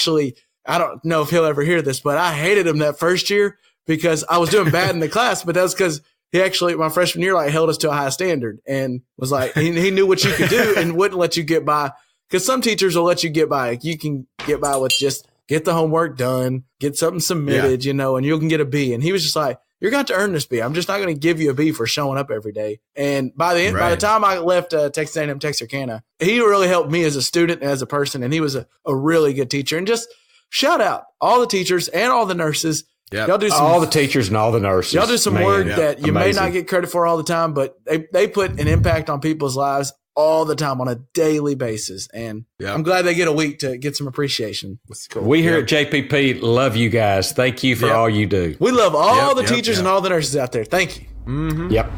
don't know if he'll ever hear this, but I hated him that first year because I was doing bad in the class. But that's because he actually, my freshman year, held us to a high standard and was like, he knew what you could do and wouldn't let you get by. Because some teachers will let you get by. You can get by with just get the homework done, get something submitted, and you can get a B. And he was just like, you're going to earn this B. I'm just not going to give you a B for showing up every day. And by the time I left Texas A&M Texarkana, he really helped me as a student and as a person. And he was a really good teacher. And just shout out all the teachers and all the nurses. Yep. Y'all do all the teachers and all the nurses. Y'all do some work that you may not get credit for all the time, but they put an impact on people's lives all the time on a daily basis. And I'm glad they get a week to get some appreciation. Cool. We here at JPP love you guys. Thank you for all you do. We love all the teachers and all the nurses out there. Thank you. Mm-hmm. Yep.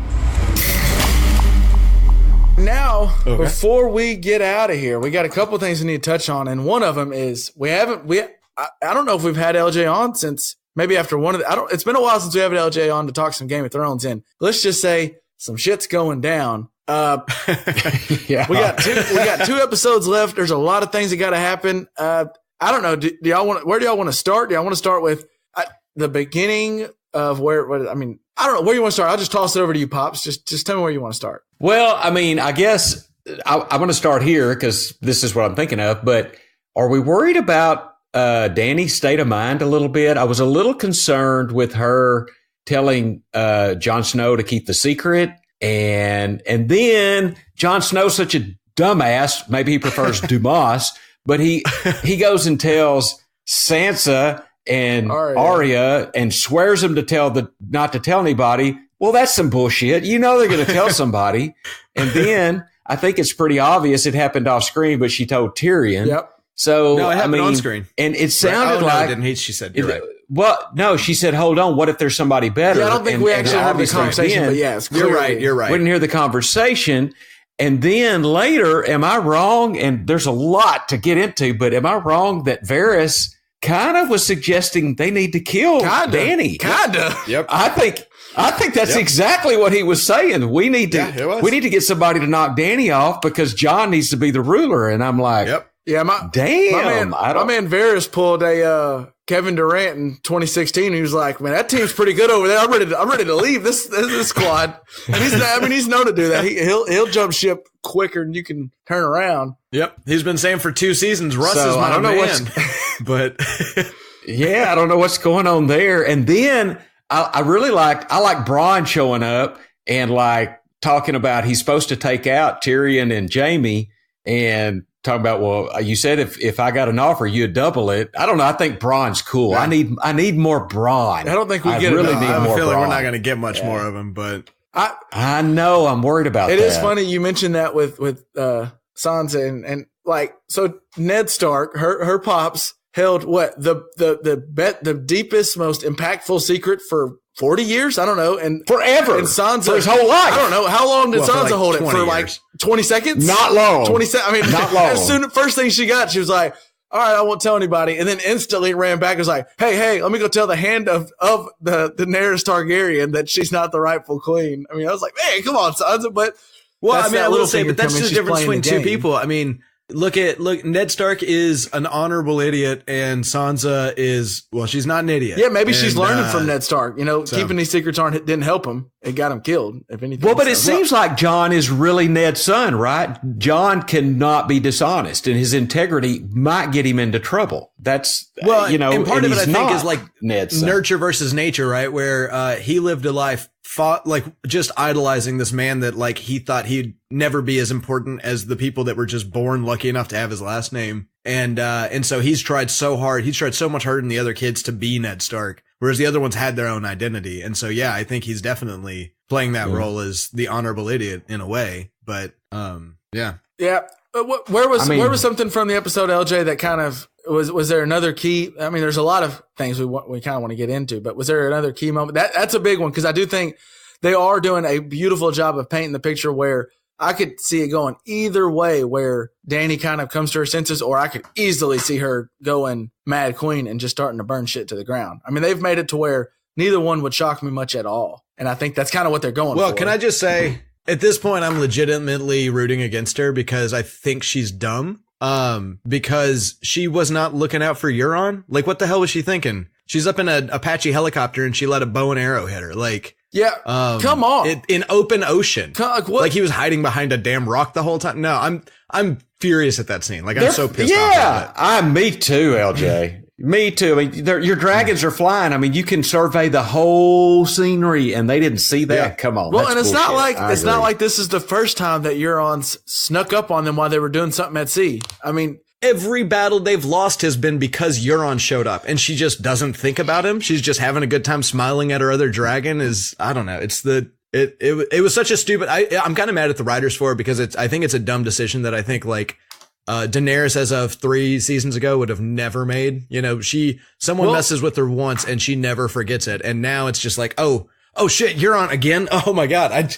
Now, before we get out of here, we got a couple things we need to touch on. And one of them is I don't know if we've had LJ on since maybe after one of the, it's been a while since we have LJ on to talk some Game of Thrones. And let's just say some shit's going down. We got two episodes left. There's a lot of things that got to happen. I don't know. Where do y'all want to start? Do y'all want to start with the beginning of where? I don't know where you want to start. I'll just toss it over to you, Pops. Just tell me where you want to start. Well, I guess I want to start here because this is what I'm thinking of. But are we worried about Dany's state of mind a little bit? I was a little concerned with her telling Jon Snow to keep the secret. And then Jon Snow's such a dumbass. Maybe he prefers Dumas, but he goes and tells Sansa and Arya and swears them not to tell anybody. Well, that's some bullshit. They're going to tell somebody. And then I think it's pretty obvious it happened off screen, but she told Tyrion. Yep. So no, it happened on screen, and it sounded like didn't he? She said, "You're right." Well, no, she said, "Hold on, what if there's somebody better?" Yeah, I don't think we actually heard the conversation, but yes, you're right. You're right. We didn't hear the conversation, and then later, am I wrong? And there's a lot to get into, but am I wrong that Varys kind of was suggesting they need to kill Dany? Kinda. Yep. I think that's exactly what he was saying. We need to get somebody to knock Dany off because Jon needs to be the ruler, and I'm like, yep. Yeah, my man Varys pulled a Kevin Durant in 2016. He was like, "Man, that team's pretty good over there. I'm ready to leave this squad." And he's known to do that. He'll jump ship quicker than you can turn around. Yep, he's been saying for 2 seasons. Russ is my man, but yeah, I don't know what's going on there. And then I like Bronn showing up and like talking about he's supposed to take out Tyrion and Jaime and talking about, well, you said if I got an offer, you'd double it. I don't know. I think Bronn's cool. Yeah. I need more Bronn. I don't think we get really it. Need more. I feel like we're not going to get much more of him, but I know. I'm worried about that. It is funny you mentioned that with Sansa and like, so Ned Stark, her pops held what the deepest, most impactful secret for 40 years? I don't know. And forever. And Sansa, for his whole life. I don't know. How long did Sansa hold it? For years. like 20 seconds? Not long. 20 seconds. I mean, not long. First thing she got, she was like, all right, I won't tell anybody. And then instantly ran back and was like, hey, let me go tell the hand of the Daenerys Targaryen that she's not the rightful queen. I mean, I was like, man, come on, Sansa. But I will say, but that's just the difference between two people. I mean, Look, Ned Stark is an honorable idiot and Sansa is, well, she's not an idiot. Yeah, maybe she's learning from Ned Stark. Keeping these secrets didn't help him. It got him killed, if anything. Well, but it seems like Jon is really Ned's son, right? Jon cannot be dishonest and his integrity might get him into trouble. That's, and part of it I think is like Ned's son. Nurture versus nature, right? Where, he lived a life just idolizing this man that like he thought he'd never be as important as the people that were just born lucky enough to have his last name. And so he's tried so hard. He's tried so much harder than the other kids to be Ned Stark, whereas the other ones had their own identity. And so, yeah, I think he's definitely playing that role as the honorable idiot in a way. But, yeah. Yeah. Where was something from the episode, LJ, that kind of was there another key? I mean, there's a lot of things we kind of want to get into, but was there another key moment? That's a big one because I do think they are doing a beautiful job of painting the picture where I could see it going either way, where Dany kind of comes to her senses, or I could easily see her going Mad Queen and just starting to burn shit to the ground. I mean, they've made it to where neither one would shock me much at all. And I think that's kind of what they're going for. Well, can I just say, at this point, I'm legitimately rooting against her because I think she's dumb. Because she was not looking out for Euron. Like, what the hell was she thinking? She's up in an Apache helicopter and she let a bow and arrow hit her. Like, yeah, come on, in open ocean. Like he was hiding behind a damn rock the whole time. No, I'm furious at that scene. Like, I'm so pissed off. Yeah, me too, LJ. Me too. I mean, your dragons are flying. I mean, you can survey the whole scenery, and they didn't see that. Yeah. Come on. Well, and it's not like this is the first time that Euron's snuck up on them while they were doing something at sea. I mean, every battle they've lost has been because Euron showed up, and she just doesn't think about him. She's just having a good time smiling at her other dragon. I don't know. It was such a stupid. I'm kind of mad at the writers for it because I think it's a dumb decision that I think like. Daenerys as of 3 seasons ago would have never made. You know, someone messes with her once and she never forgets it. And now it's just like, oh shit, you're on again. Oh my God.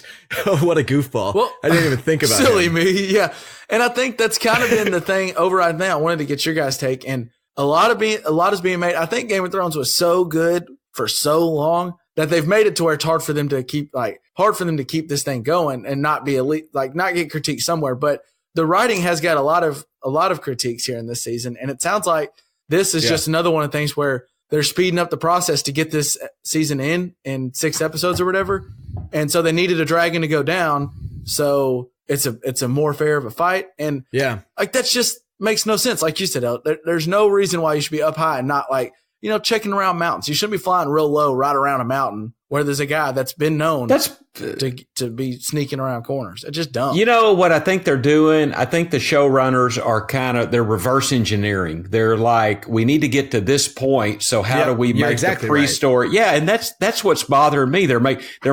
What a goofball. Well, I didn't even think about it. Silly me. Yeah. And I think that's kind of been the thing over right now. I wanted to get your guys' take, and a lot is being made. I think Game of Thrones was so good for so long that they've made it to where it's hard for them to keep this thing going and not be elite, like not get critiqued somewhere. But the writing has got a lot of critiques here in this season, and it sounds like this is just another one of the things where they're speeding up the process to get this season in 6 episodes or whatever, and so they needed a dragon to go down, so it's a more fair of a fight, and like that just makes no sense. Like you said, there's no reason why you should be up high and not like checking around mountains. You shouldn't be flying real low right around a mountain where there's a guy that's been known to be sneaking around corners. It's just dumb. You know what I think they're doing? I think the showrunners are they're reverse engineering. They're like, we need to get to this point. So how do we make the pre-story? Right. Yeah. And that's what's bothering me. They're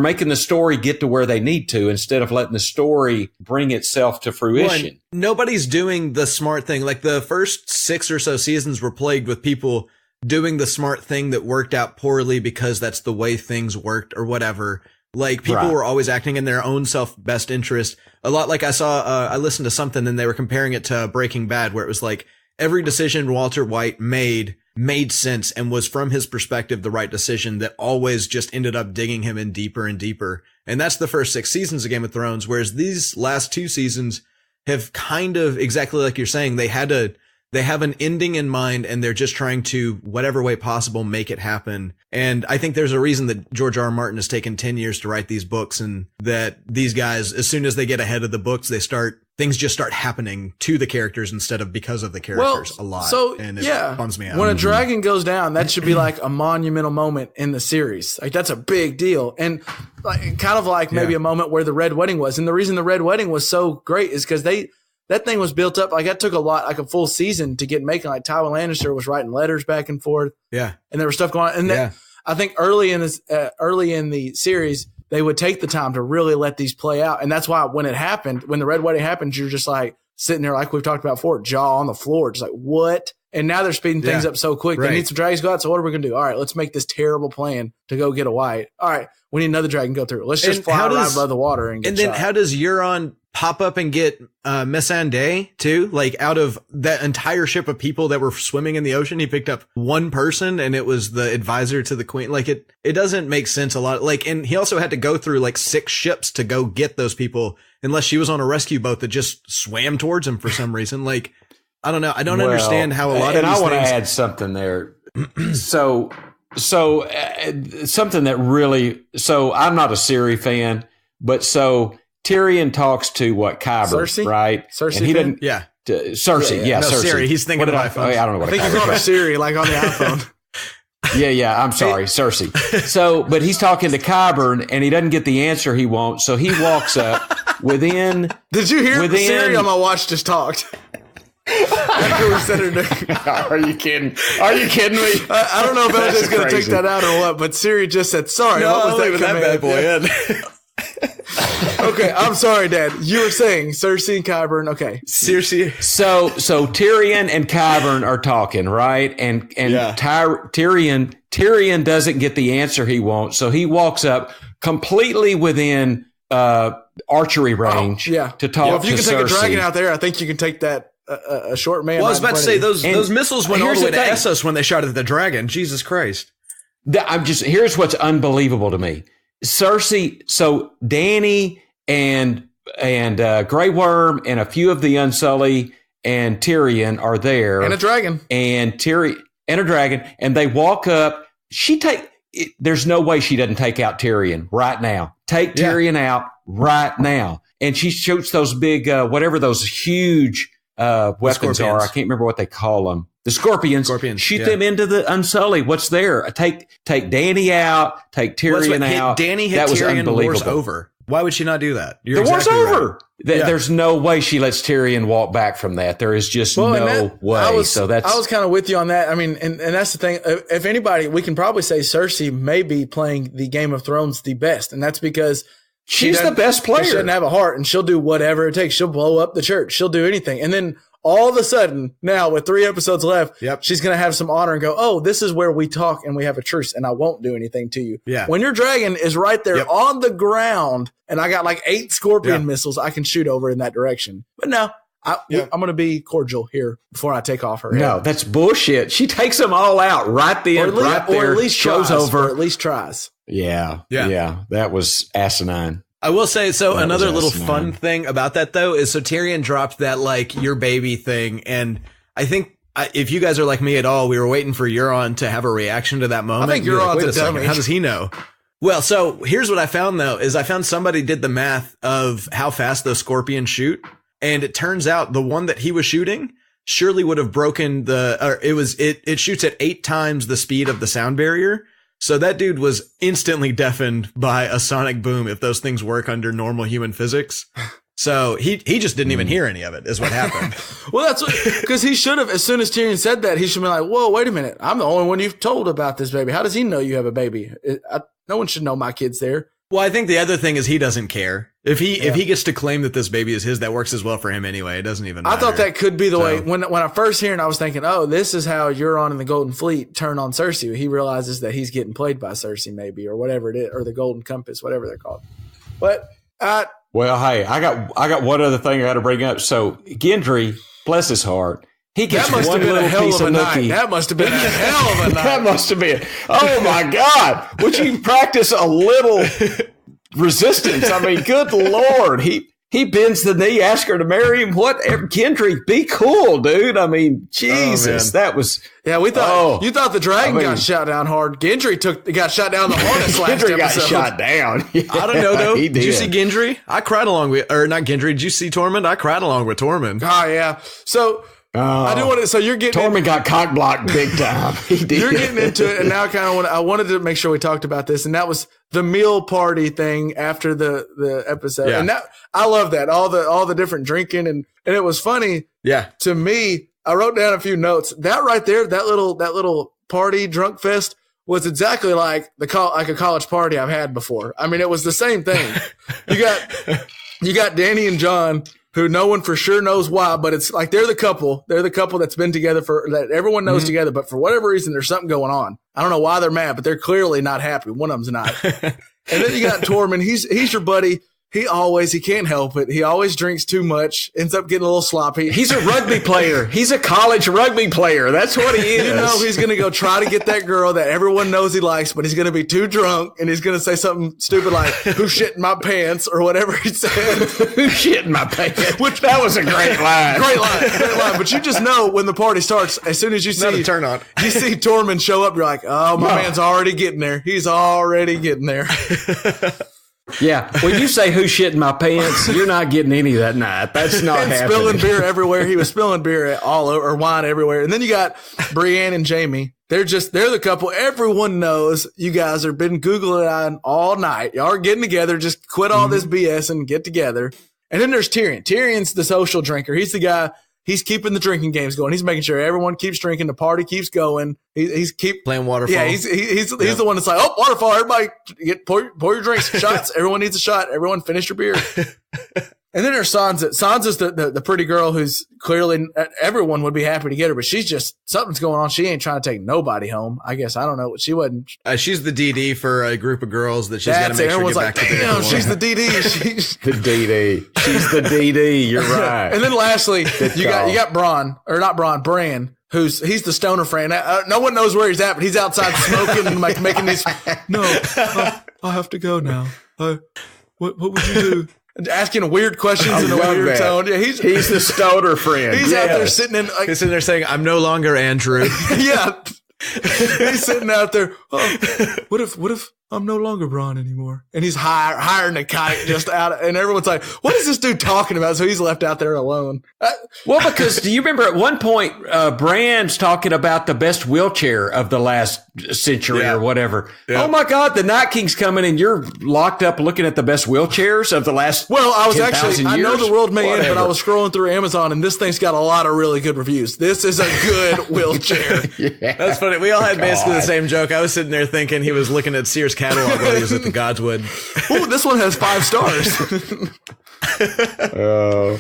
making the story get to where they need to instead of letting the story bring itself to fruition. Well, nobody's doing the smart thing. Like the first 6 or so seasons were plagued with people doing the smart thing that worked out poorly because that's the way things worked or whatever. Like people were always acting in their own best interest. A lot like I listened to something and they were comparing it to Breaking Bad, where it was like every decision Walter White made sense and was from his perspective the right decision that always just ended up digging him in deeper and deeper. And that's the first 6 seasons of Game of Thrones. Whereas these last 2 seasons have kind of exactly like you're saying, they have an ending in mind and they're just trying to, whatever way possible, make it happen. And I think there's a reason that George R. R. Martin has taken 10 years to write these books, and that these guys, as soon as they get ahead of the books, things just start happening to the characters instead of because of the characters a lot. So, and it bums me out. When a dragon goes down, that should be like a monumental moment in the series. Like that's a big deal. And like, kind of like maybe a moment where the Red Wedding was. And the reason the Red Wedding was so great is because that thing was built up. Like that took a full season to get making. Like Tywin Lannister was writing letters back and forth. Yeah. And there was stuff going on. And I think early in the series, they would take the time to really let these play out. And that's why when the Red Wedding happened, you're just like sitting there, like we've talked about before, jaw on the floor. Just like, what? And now they're speeding things up so quick. Right. They need some dragons to go out. So what are we going to do? All right, let's make this terrible plan to go get a white. All right, we need another dragon to go through. Let's just fly right above the water and get And then shot. How does Euron pop up and get Missandei too? Like out of that entire ship of people that were swimming in the ocean, he picked up one person and it was the advisor to the queen. Like it doesn't make sense a lot. Like, and he also had to go through like 6 ships to go get those people, unless she was on a rescue boat that just swam towards him for some reason. Like, I don't know. I don't understand how a lot of these things. And I want to add something there. So something that really, I'm not a Ciri fan, but Tyrion talks to Kyber, Cersei? right? Cersei. And he doesn't. Yeah. Cersei. Yeah. No, Cersei. Siri. He's thinking of iPhone. I don't know what I think you called her Siri, like on the iPhone. Yeah. I'm sorry, Cersei. But he's talking to Kyber and he doesn't get the answer he wants. So he walks up within. Did you hear Siri on my watch just talked? After we said her name. Are you kidding? Are you kidding me? I don't know if LJ's going to take that out or what, but Siri just said, sorry, what was that bad boy in? Okay, I'm sorry, Dad. You were saying Cersei and Qyburn. Okay. Seriously. So Tyrion and Qyburn are talking, right? And Tyrion doesn't get the answer he wants, so he walks up completely within archery range to talk to Cersei. If you can take a dragon out there, I think you can take that a short man. Well, I was about to say those missiles went all the way to thing. Essos when they shot at the dragon. Jesus Christ. Here's what's unbelievable to me. Cersei, so Dany and Grey Worm and a few of the Unsullied and Tyrion are there. And a dragon. And a dragon. And they walk up. There's no way she doesn't take out Tyrion right now. Take Tyrion out right now. And she shoots those big, whatever those huge weapons are. I can't remember what they call them. The scorpions. Shoot them into the Unsullied. What's there? Take Dany out. Take Tyrion out. Dany hit that was Tyrion. Unbelievable. War's over. Why would she not do that? The war's over. Right. There's no way she lets Tyrion walk back from that. There is just no way. I was kind of with you on that. I mean, and that's the thing. If anybody, we can probably say Cersei may be playing the Game of Thrones the best, and that's because she's the best player. She doesn't have a heart, and she'll do whatever it takes. She'll blow up the church. She'll do anything, and then all of a sudden, now with 3 episodes left, she's going to have some honor and go, oh, this is where we talk and we have a truce and I won't do anything to you. Yeah. When your dragon is right there on the ground and I got like 8 scorpion missiles I can shoot over in that direction. But no, I'm going to be cordial here before I take off her head. No, that's bullshit. She takes them all out right there, or at least shows tries, over. Or at least tries. Yeah. That was asinine. I will say, another little fun thing about that, though, is Tyrion dropped that, like, your baby thing. And I think if you guys are like me at all, we were waiting for Euron to have a reaction to that moment. I think Euron's a dummy. How does he know? Well, so here's what I found, though, is I found somebody did the math of how fast those scorpions shoot. And it turns out the one that he was shooting surely would have broken it shoots at 8 times the speed of the sound barrier. So that dude was instantly deafened by a sonic boom if those things work under normal human physics. So he just didn't even hear any of it is what happened. Well, that's because he should have, as soon as Tyrion said that, he should be like, whoa, wait a minute. I'm the only one you've told about this baby. How does he know you have a baby? No one should know my kid's there. Well, I think the other thing is he doesn't care. If he gets to claim that this baby is his, that works as well for him anyway. It doesn't even matter. I thought that could be the way. When I first heard it, I was thinking, oh, this is how Euron and the Golden Fleet turn on Cersei. He realizes that he's getting played by Cersei maybe, or whatever it is, or the Golden Compass, whatever they're called. But well, hey, I got one other thing I got to bring up. So Gendry, bless his heart, he gets that must one have been little a hell piece of a night. nookie. That must have been a hell of a night. That must have been. Oh my God! Would you practice a little resistance? I mean, good Lord, he bends the knee, asks her to marry him. Whatever, Gendry, be cool, dude. I mean, Jesus, that was. Yeah, we thought you thought the dragon got shot down hard. Gendry got shot down the hardest last Gendry episode. got shot down. I don't know though. Did you see Gendry? I cried along with, or not Gendry? Did you see Tormund? I cried along with Tormund. Oh yeah. So. I do want to. So you're getting. Tormund got cock blocked big time. He did. You're getting into it, and now I wanted to make sure we talked about this, and that was the meal party thing after the episode, and I love that all the different drinking, and it was funny. Yeah. To me, I wrote down a few notes. That right there, that little party drunk fest was exactly like a college party I've had before. I mean, it was the same thing. You got Dany and Jon, who no one for sure knows why, but it's like they're the couple. They're the couple that's been together that everyone knows together, but for whatever reason, there's something going on. I don't know why they're mad, but they're clearly not happy. One of them's not. And then you got Tormund. He's your buddy. He can't help it. He always drinks too much, ends up getting a little sloppy. He's a rugby player. He's a college rugby player. That's what he is. You know, he's going to go try to get that girl that everyone knows he likes, but he's going to be too drunk and he's going to say something stupid like, who shit in my pants or whatever he said. Who shit in my pants? Which that was a great line. Great line. But you just know when the party starts, as soon as you see turn on. You see Tormund show up, you're like, oh, my man's already getting there. He's already getting there. Yeah, when you say who shit in my pants, you're not getting any that night. That's not happening. Spilling beer everywhere. He was spilling beer all over, or wine everywhere. And then you got Brienne and Jaime. They're the couple. Everyone knows you guys have been Googling all night. Y'all are getting together. Just quit all this BS and get together. And then there's Tyrion. Tyrion's the social drinker. He's the guy. he's keeping the drinking games going. He's making sure everyone keeps drinking. The party keeps going. He's playing waterfall. Yeah, he's the one that's like, oh, waterfall. Everybody pour your drinks, shots. Everyone needs a shot. Everyone finish your beer. And then there's Sansa. Sansa's the pretty girl who's clearly everyone would be happy to get her, but she's just something's going on. She ain't trying to take nobody home. I guess I don't know. She wasn't. She's the DD for a group of girls that she's got to make sure get back to the damn, she's the DD. She's the DD. She's the DD. You're right. And then lastly, you got Bran, or not Bran, Bran. He's the stoner friend. No one knows where he's at, but he's outside smoking and like making these. No, I have to go now. What would you do? Asking weird questions in a weird tone. Yeah, he's the stoner friend. He's out there sitting in. He's sitting there saying, "I'm no longer Andrew." Yeah, he's sitting out there. Oh, what if I'm no longer Bron anymore? And he's hiring a kite just out, and everyone's like, "What is this dude talking about?" So he's left out there alone. Well, because do you remember at one point, Bran's talking about the best wheelchair of the last century or whatever. Yeah. Oh my God, the Night King's coming and you're locked up looking at the best wheelchairs of the last. Well, I was 10,000 I years? know the world may end, but I was scrolling through Amazon and this thing's got a lot of really good reviews. This is a good wheelchair. Yeah. That's funny. We all had basically the same joke. I was sitting there thinking he was looking at Sears catalog while he was at the Godswood. Oh, this one has 5 stars. Oh.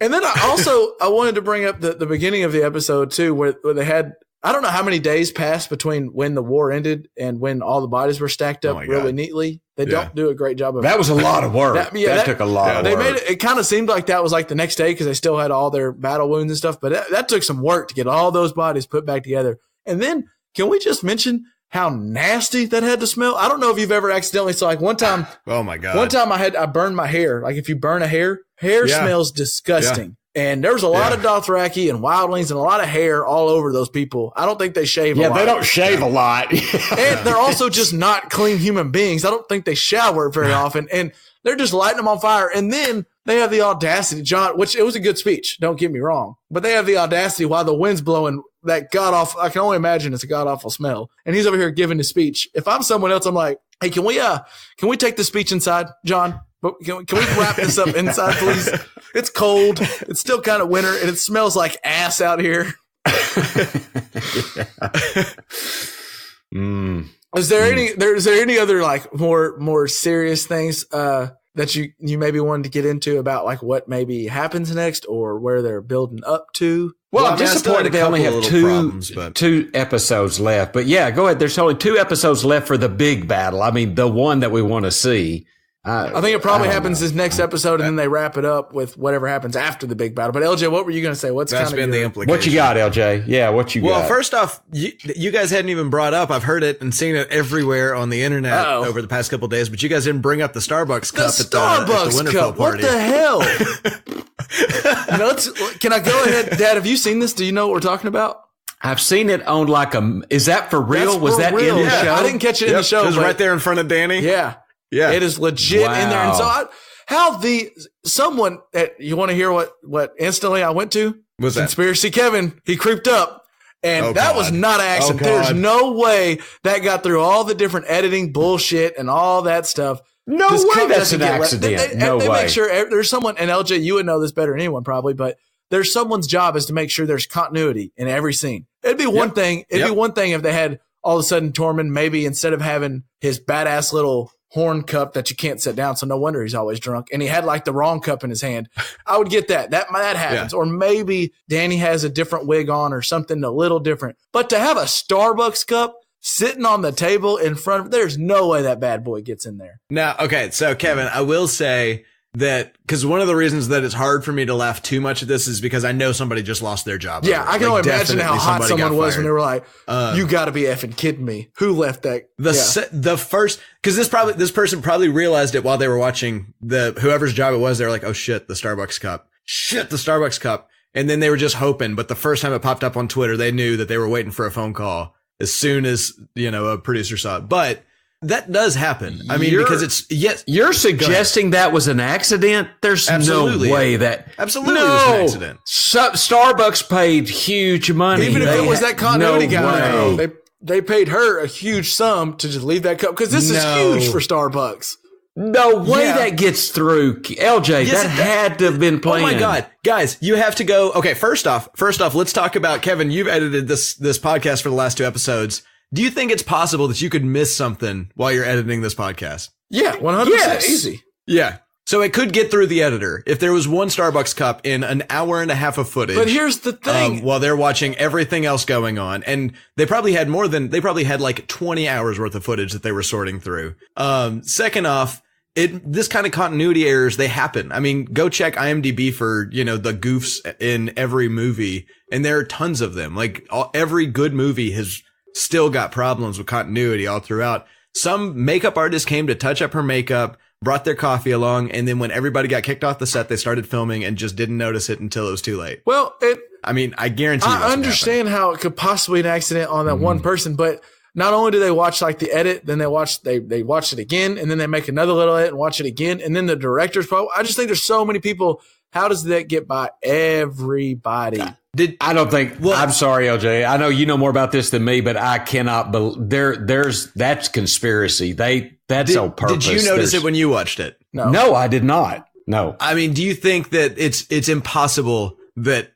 And then I wanted to bring up the beginning of the episode too, where they had, I don't know how many days passed between when the war ended and when all the bodies were stacked up really neatly. They don't do a great job of that. Was a lot of work. That took a lot of work. They made it kind of seemed like that was like the next day because they still had all their battle wounds and stuff. But that took some work to get all those bodies put back together. And then can we just mention how nasty that had to smell? I don't know if you've ever accidentally saw like one time. Oh my God. One time I burned my hair. Like if you burn a hair smells disgusting. Yeah. And there's a lot of Dothraki and wildlings and a lot of hair all over those people. I don't think they shave a lot. Yeah, they don't shave a lot. And they're also just not clean human beings. I don't think they shower very often. And they're just lighting them on fire. And then they have the audacity, John, which it was a good speech. Don't get me wrong. But they have the audacity while the wind's blowing that god-awful, I can only imagine it's a god-awful smell. And he's over here giving his speech. If I'm someone else, I'm like, hey, can we take the speech inside, John? But can we wrap this up inside, please? It's cold. It's still kind of winter, and it smells like ass out here. Is there any other like more serious things that you maybe wanted to get into about like what maybe happens next or where they're building up to? Well, I'm disappointed they only have two episodes left. But yeah, go ahead. There's only 2 episodes left for the big battle. I mean, the one that we want to see. I think it probably happens this next episode, and then they wrap it up with whatever happens after the big battle. But LJ, what were you going to say? That's been the implication. What you got, LJ? Yeah, what you got? Well, first off, you guys hadn't even brought up. I've heard it and seen it everywhere on the internet over the past couple of days, but you guys didn't bring up the Starbucks cup at the Winterfell party. What the hell? Can I go ahead, Dad? Have you seen this? Do you know what we're talking about? I've seen it on like is that for real? Was that real. in the show? I didn't catch it in the show. It was right there in front of Danny. Yeah. Yeah, it is legit in there. And so you want to hear what instantly I went to? Was that Conspiracy Kevin? He creeped up, and that was not an accident. There's no way that got through all the different editing bullshit and all that stuff. No way that's an accident. They make sure there's someone, and LJ, you would know this better than anyone probably, but there's someone's job is to make sure there's continuity in every scene. It'd be one thing. It'd be one thing if they had all of a sudden Tormund maybe instead of having his badass little horn cup that you can't set down, so no wonder he's always drunk, and he had like the wrong cup in his hand. I would get that happens. Or maybe Danny has a different wig on or something a little different. But to have a Starbucks cup sitting on the table in front of, there's no way that bad boy gets in there. Now, okay, so Kevin, I will say that because one of the reasons that it's hard for me to laugh too much at this is because I know somebody just lost their job. Yeah, I can only imagine how hot someone was when they were like, you got to be effing kidding me. Who left that? The first, because this person probably realized it while they were watching whoever's job it was. They were like, oh shit, the Starbucks cup. And then they were just hoping. But the first time it popped up on Twitter, they knew that they were waiting for a phone call as soon as, a producer saw it. But that does happen. I mean, because it's, yes. You're suggesting that was an accident? There's no way that. Absolutely was an accident. Starbucks paid huge money. Even if it was that continuity guy, they paid her a huge sum to just leave that cup. Because this is huge for Starbucks. No way that gets through. LJ, Yes, that had to have been planned. Oh my God. Guys, you have to go. Okay, first off, let's talk about Kevin. You've edited this podcast for the last 2 episodes. Do you think it's possible that you could miss something while you're editing this podcast? Yeah, 100% easy. Yeah. So it could get through the editor if there was one Starbucks cup in an hour and a half of footage. But here's the thing. While they're watching everything else going on. And they probably had like 20 hours worth of footage that they were sorting through. Second off, this kind of continuity errors, they happen. I mean, go check IMDb for, the goofs in every movie. And there are tons of them. Like every good movie has still got problems with continuity all throughout. Some makeup artist came to touch up her makeup, brought their coffee along, and then when everybody got kicked off the set, they started filming and just didn't notice it until it was too late. Well, I guarantee you I understand how it could possibly be an accident on that one person, but not only do they watch like the edit, then they watch it again, and then they make another little edit and watch it again, and then the director's probably. I just think there's so many people. How does that get by everybody? I don't think. Well, I'm sorry, LJ. I know you know more about this than me, but I cannot believe that's conspiracy. That's on purpose. Did you notice it when you watched it? No, I did not. No. I mean, do you think that it's impossible that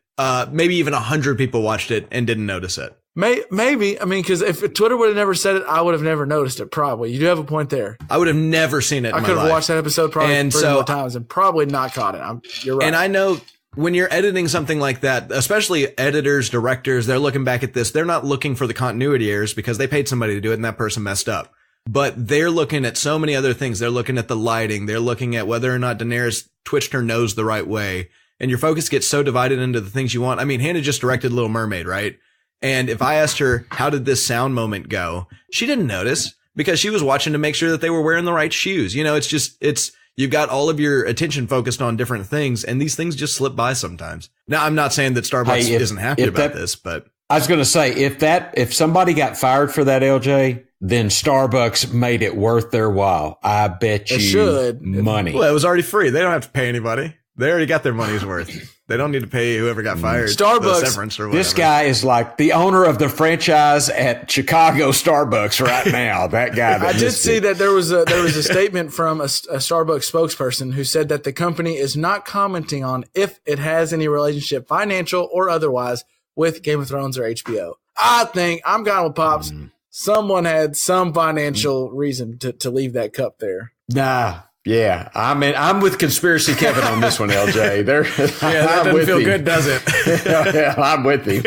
maybe even 100 people watched it and didn't notice it? Maybe. I mean, because if Twitter would have never said it, I would have never noticed it. Probably. You do have a point there. I would have never seen it. I could have watched that episode probably 3 more times and probably not caught it. You're right. And I know when you're editing something like that, especially editors, directors, they're looking back at this. They're not looking for the continuity errors because they paid somebody to do it and that person messed up. But they're looking at so many other things. They're looking at the lighting. They're looking at whether or not Daenerys twitched her nose the right way. And your focus gets so divided into the things you want. I mean, Hannah just directed Little Mermaid, right? And if I asked her, how did this sound moment go? She didn't notice because she was watching to make sure that they were wearing the right shoes. You've got all of your attention focused on different things and these things just slip by sometimes. Now, I'm not saying that Starbucks isn't happy about this, but I was going to say, if somebody got fired for that, LJ, then Starbucks made it worth their while. I bet you money. Well, it was already free. They don't have to pay anybody. They already got their money's worth. They don't need to pay whoever got fired. Starbucks, severance or whatever. This guy is like the owner of the franchise at Chicago Starbucks right now. That guy. I did see that there was a statement from a Starbucks spokesperson who said that the company is not commenting on if it has any relationship, financial or otherwise, with Game of Thrones or HBO. I think I'm going with Pops. Someone had some financial reason to leave that cup there. Nah. Yeah, I'm with Conspiracy Kevin on this one, LJ. That doesn't feel good, does it? Yeah, I'm with him.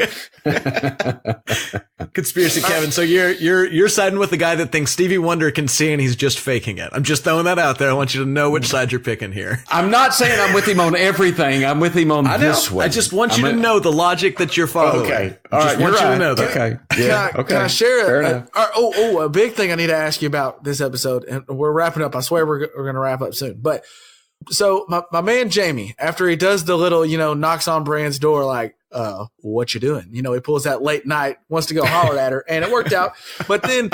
Conspiracy Kevin. So you're siding with the guy that thinks Stevie Wonder can see and he's just faking it. I'm just throwing that out there. I want you to know which side you're picking here. I'm not saying I'm with him on everything. I'm with him on this one. I just want you to know the logic that you're following. Okay. All right. Want you to know that. Okay. Yeah. Can I share it? A big thing I need to ask you about this episode, and we're wrapping up. I swear we're going to wrap up soon. But so my man Jamie, after he does the little, knocks on Bran's door, like, what you doing? He pulls that late night, wants to go holler at her, and it worked out. But then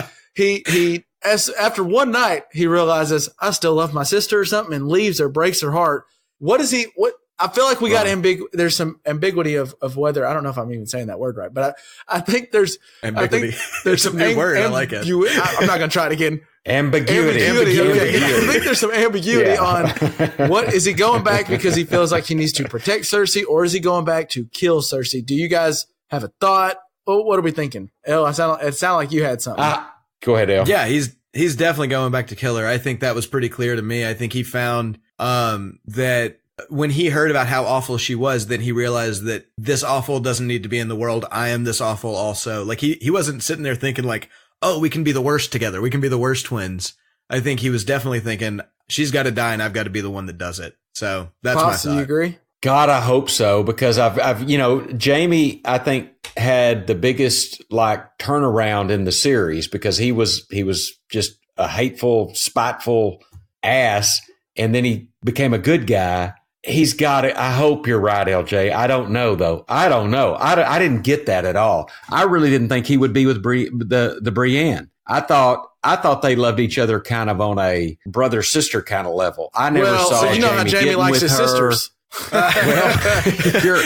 after one night, he realizes I still love my sister or something, and leaves her, breaks her heart. What I feel like we got there's some ambiguity of whether, I don't know if I'm even saying that word right, but I think there's ambiguity. There's some new word. I like it. I'm not going to try it again. Ambiguity. Okay. I think there's some ambiguity on what is he going back because he feels like he needs to protect Cersei, or is he going back to kill Cersei? Do you guys have a thought? What are we thinking? El, it sounded like you had something. Go ahead, El. Yeah, he's definitely going back to kill her. I think that was pretty clear to me. I think he found that when he heard about how awful she was, then he realized that this awful doesn't need to be in the world. I am this awful also. Like he wasn't sitting there thinking like, oh, we can be the worst together. We can be the worst twins. I think he was definitely thinking she's got to die and I've got to be the one that does it. So that's my thought. You agree? God, I hope so, because I've Jamie, I think, had the biggest turnaround in the series because he was just a hateful, spiteful ass, and then he became a good guy. He's got it. I hope you're right, LJ. I don't know, though. I don't know. I didn't get that at all. I really didn't think he would be with the Brienne. I thought they loved each other kind of on a brother-sister kind of level. I never saw so you know how Jamie likes his sisters. Fair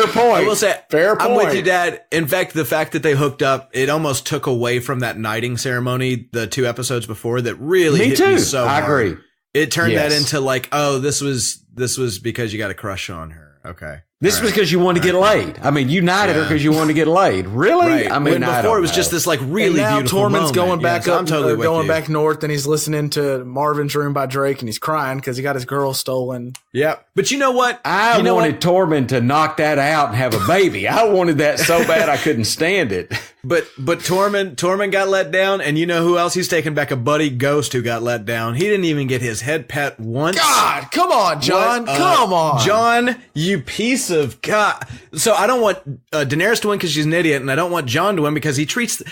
point. I will say, fair point. I'm with you, Dad. In fact, the fact that they hooked up, it almost took away from that knighting ceremony the 2 episodes before that really hit me so hard. I agree. It turned that into like, oh, this was because you got a crush on her. Okay. This was because you wanted to get laid. I mean, you knighted her because you wanted to get laid. Really? Right. I mean, before it was just this like really and now beautiful Tormund's moment. going back up, I'm totally going back north, and he's listening to Marvin's Room by Drake, and he's crying because he got his girl stolen. Yeah. But you know what? I wanted Tormund to knock that out and have a baby. I wanted that so bad I couldn't stand it. But Tormund got let down, and you know who else he's taking back? A buddy Ghost who got let down. He didn't even get his head pet once. God, come on, John. Come on. John, you piece of God. So I don't want Daenerys to win because she's an idiot, and I don't want John to win because he treats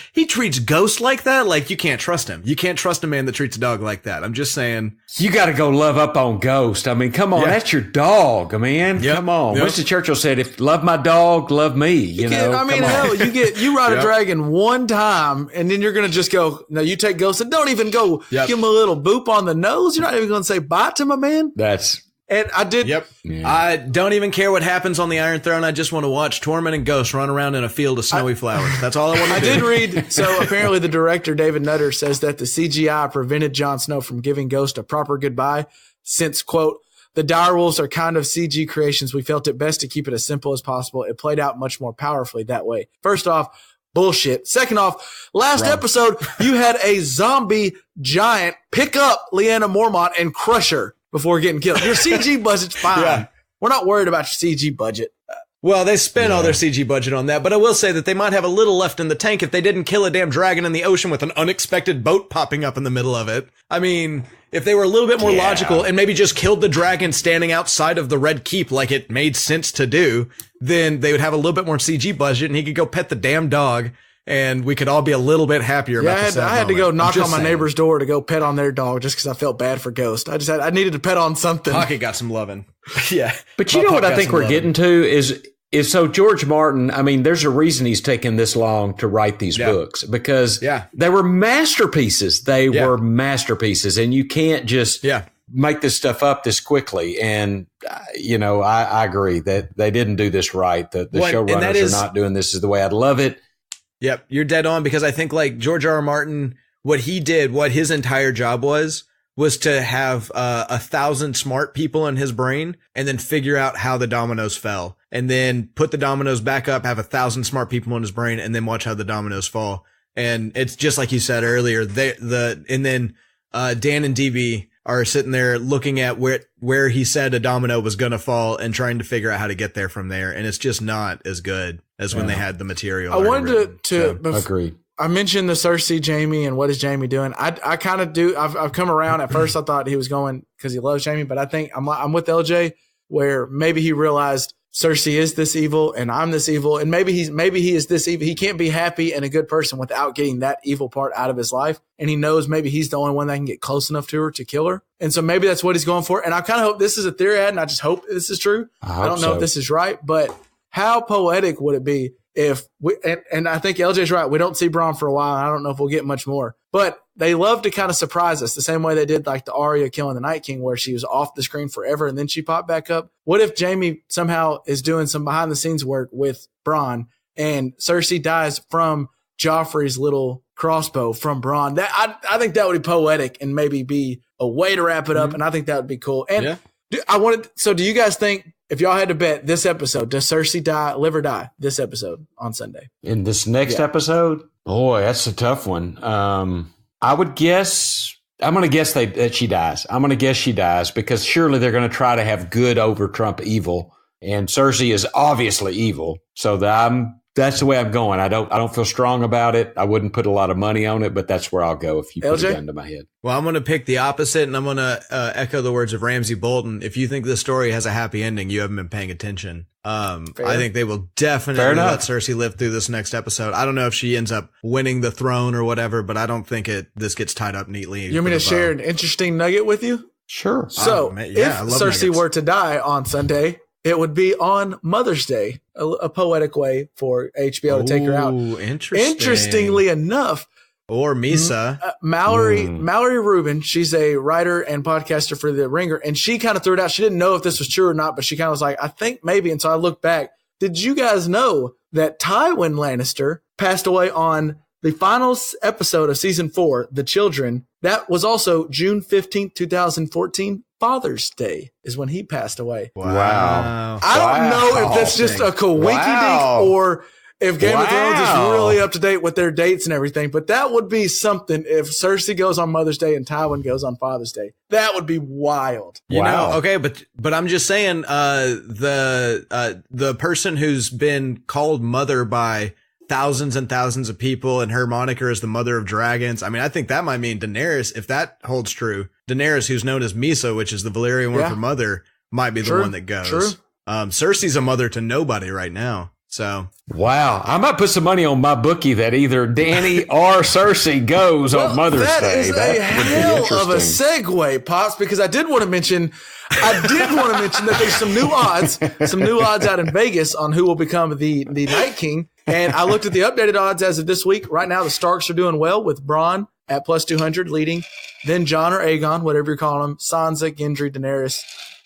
Ghost like that. Like, you can't trust him. You can't trust a man that treats a dog like that. I'm just saying. You got to go love up on Ghost. I mean, come on. That's your dog, man. Come on. Winston Churchill said, if love my dog, love me. You know, I mean, hell, you ride a dragon one time, and then you're going to just go, no, you take Ghost, and don't even go give him a little boop on the nose. You're not even going to say bye to my man. And I did. Yep. Yeah. I don't even care what happens on the Iron Throne. I just want to watch Tormund and Ghost run around in a field of snowy flowers. That's all I want to do. I did read. So apparently the director, David Nutter, says that the CGI prevented Jon Snow from giving Ghost a proper goodbye since, quote, the direwolves are kind of CG creations. We felt it best to keep it as simple as possible. It played out much more powerfully that way. First off, bullshit. Second off, last episode, you had a zombie giant pick up Lyanna Mormont and crush her before getting killed. Your CG budget's fine. Yeah. We're not worried about your CG budget. Well, they spent all their CG budget on that, but I will say that they might have a little left in the tank if they didn't kill a damn dragon in the ocean with an unexpected boat popping up in the middle of it. I mean, if they were a little bit more logical and maybe just killed the dragon standing outside of the Red Keep like it made sense to do, then they would have a little bit more CG budget and he could go pet the damn dog. And we could all be a little bit happier about I had to go knock on my neighbor's door to go pet on their dog just because I felt bad for Ghost. I needed to pet on something. Hockey got some loving. Yeah. But you know what I think we're getting to is so George Martin, I mean, there's a reason he's taken this long to write these books because they were masterpieces. They were masterpieces, and you can't just make this stuff up this quickly. And, you know, I agree that they didn't do this right. The showrunners are not doing this the way I'd love it. Yep, you're dead on because I think like George R.R. Martin, what his entire job was to have 1,000 smart people in his brain and then figure out how the dominoes fell and then put the dominoes back up, have 1,000 smart people in his brain and then watch how the dominoes fall. And it's just like you said earlier, Dan and DB are sitting there looking at where he said a domino was going to fall and trying to figure out how to get there from there. And it's just not as good as when they had the material. I wanted to agree. I mentioned the Cersei Jaime and what is Jaime doing. I kind of do. I've come around. At first, I thought he was going because he loves Jaime, but I think I'm with LJ where maybe he realized Cersei is this evil and I'm this evil, and maybe he is this evil. He can't be happy and a good person without getting that evil part out of his life, and he knows maybe he's the only one that can get close enough to her to kill her, and so maybe that's what he's going for. And I kind of hope this is a theory, and I just hope this is true. I don't know if this is right, but how poetic would it be if we, and I think LJ's right, we don't see Bronn for a while. I don't know if we'll get much more, but they love to kind of surprise us the same way they did like the Arya killing the Night King where she was off the screen forever and then she popped back up. What if Jaime somehow is doing some behind the scenes work with Bronn and Cersei dies from Joffrey's little crossbow from Bronn? That I think that would be poetic and maybe be a way to wrap it up. And I think that would be cool. And do you guys think, if y'all had to bet this episode, does Cersei live or die this episode on Sunday? In this next episode? Boy, that's a tough one. I would guess, I'm going to guess that she dies. I'm going to guess she dies because surely they're going to try to have good over Trump evil. And Cersei is obviously evil. So that's the way I'm going. I don't feel strong about it. I wouldn't put a lot of money on it, but that's where I'll go if you put a gun to my head. Well, I'm going to pick the opposite, and I'm going to echo the words of Ramsay Bolton. If you think this story has a happy ending, you haven't been paying attention. I think they will definitely let Cersei live through this next episode. I don't know if she ends up winning the throne or whatever, but I don't think this gets tied up neatly. You want me to share an interesting nugget with you? Sure. So if Cersei were to die on Sunday, it would be on Mother's Day, a poetic way for HBO to take her out. Interesting. Interestingly enough, or Misa. Mallory Rubin. She's a writer and podcaster for The Ringer, and she kind of threw it out. She didn't know if this was true or not, but she kind of was like, I think maybe. And so I looked back. Did you guys know that Tywin Lannister passed away on the final episode of season 4, The Children? That was also June 15th, 2014. Father's Day is when he passed away. Wow. I don't know if that's just a coinky-dink or if Game of Thrones is really up to date with their dates and everything, but that would be something if Cersei goes on Mother's Day and Tywin goes on Father's Day. That would be wild. You know, okay, but I'm just saying, the person who's been called mother by thousands and thousands of people, and her moniker is the Mother of Dragons. I mean, I think that might mean Daenerys, if that holds true. Daenerys, who's known as Misa, which is the Valyrian word for mother, might be the one that goes. True. Cersei's a mother to nobody right now. So wow, I might put some money on my bookie that either Danny or Cersei goes on Mother's Day. That is a hell of a segue, Pops, because I did want to mention that there's some new odds out in Vegas on who will become the Night King. And I looked at the updated odds as of this week. Right now, the Starks are doing well with Bronn at plus 200 leading, then Jon or Aegon, whatever you're calling them, Sansa, Gendry, Daenerys,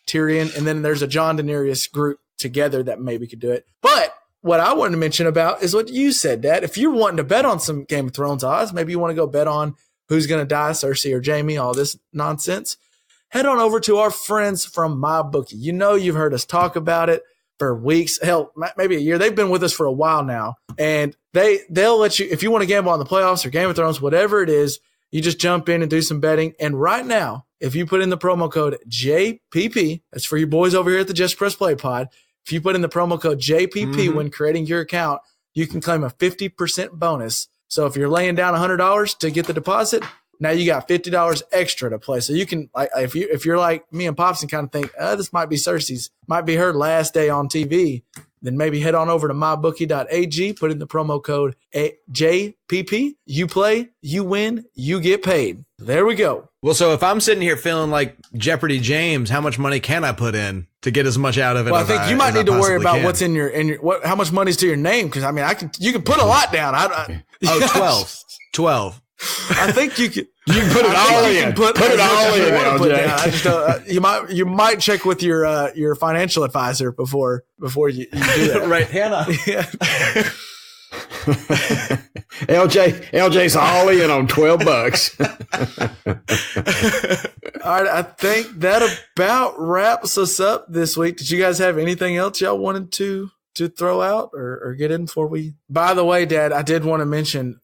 Tyrion, and then there's a Jon Daenerys group together that maybe could do it. But what I wanted to mention about is what you said, Dad. If you're wanting to bet on some Game of Thrones odds, maybe you want to go bet on who's going to die, Cersei or Jaime, all this nonsense, head on over to our friends from MyBookie. You know, you've heard us talk about it for weeks, hell, maybe a year. They've been with us for a while now, and they'll let you, if you want to gamble on the playoffs or Game of Thrones, whatever it is, you just jump in and do some betting. And right now, if you put in the promo code JPP, that's for you boys over here at the Just Press Play Pod. If you put in the promo code JPP when creating your account, you can claim a 50% bonus. So if you're laying down $100 to get the deposit, now you got $50 extra to play. So you can, like, if you're like me and Pops and kind of think, this might be Cersei's, might be her last day on TV, then maybe head on over to MyBookie.ag, put in the promo code JPP. You play, you win, you get paid. There we go. Well, so if I'm sitting here feeling like Jeopardy James, how much money can I put in to get as much out of it? Well, I think you might need to worry about what's in your how much money's to your name, because I mean, you can put a lot down. 12. I think you can. You can put it all in. Put it all in, LJ. I just you might check with your financial advisor before you do that. Right, Hannah. Yeah. LJ's all in on $12. All right, I think that about wraps us up this week. Did you guys have anything else y'all wanted to throw out or get in before we? By the way, Dad, I did want to mention,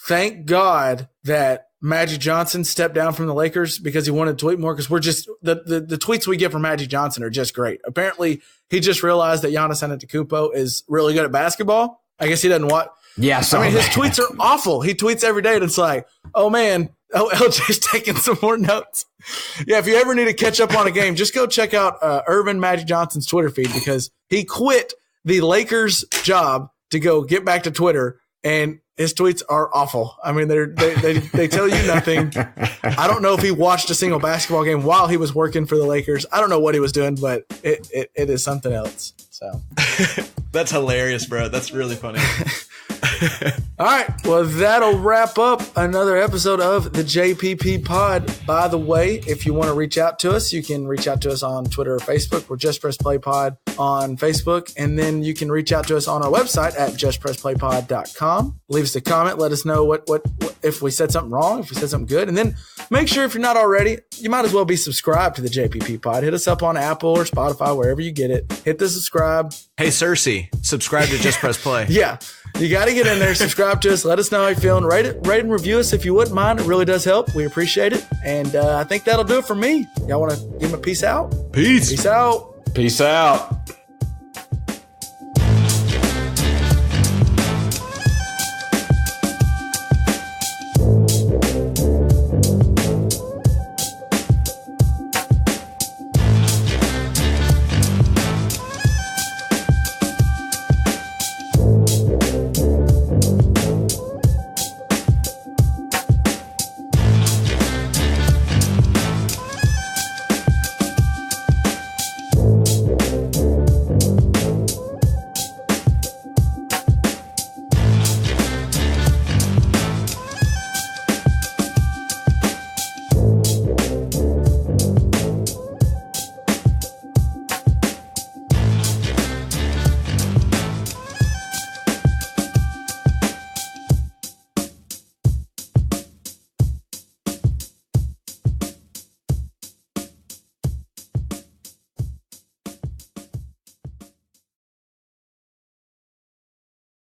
thank God that Magic Johnson stepped down from the Lakers because he wanted to tweet more, because we're just the tweets we get from Magic Johnson are just great. Apparently, he just realized that Giannis Antetokounmpo is really good at basketball. I guess he doesn't watch. Yeah, I mean, his tweets are awful. He tweets every day, and it's like, oh man, LJ's taking some more notes. Yeah, if you ever need to catch up on a game, just go check out Irvin Magic Johnson's Twitter feed, because he quit the Lakers job to go get back to Twitter, and his tweets are awful. I mean, they tell you nothing. I don't know if he watched a single basketball game while he was working for the Lakers. I don't know what he was doing, but it is something else. So that's hilarious, bro. That's really funny. All right. Well, that'll wrap up another episode of the JPP Pod. By the way, if you want to reach out to us, you can reach out to us on Twitter or Facebook. We're Just Press Play Pod on Facebook. And then you can reach out to us on our website at justpressplaypod.com. Leave us a comment. Let us know what if we said something wrong, if we said something good. And then make sure, if you're not already, you might as well be subscribed to the JPP Pod. Hit us up on Apple or Spotify, wherever you get it. Hit the subscribe. Hey, Cersei, subscribe to Just Press Play. Yeah. You got to get in there, subscribe to us. Let us know how you're feeling. Rate and review us if you wouldn't mind. It really does help. We appreciate it. And I think that'll do it for me. Y'all want to give them a peace out? Peace. Peace out. Peace out.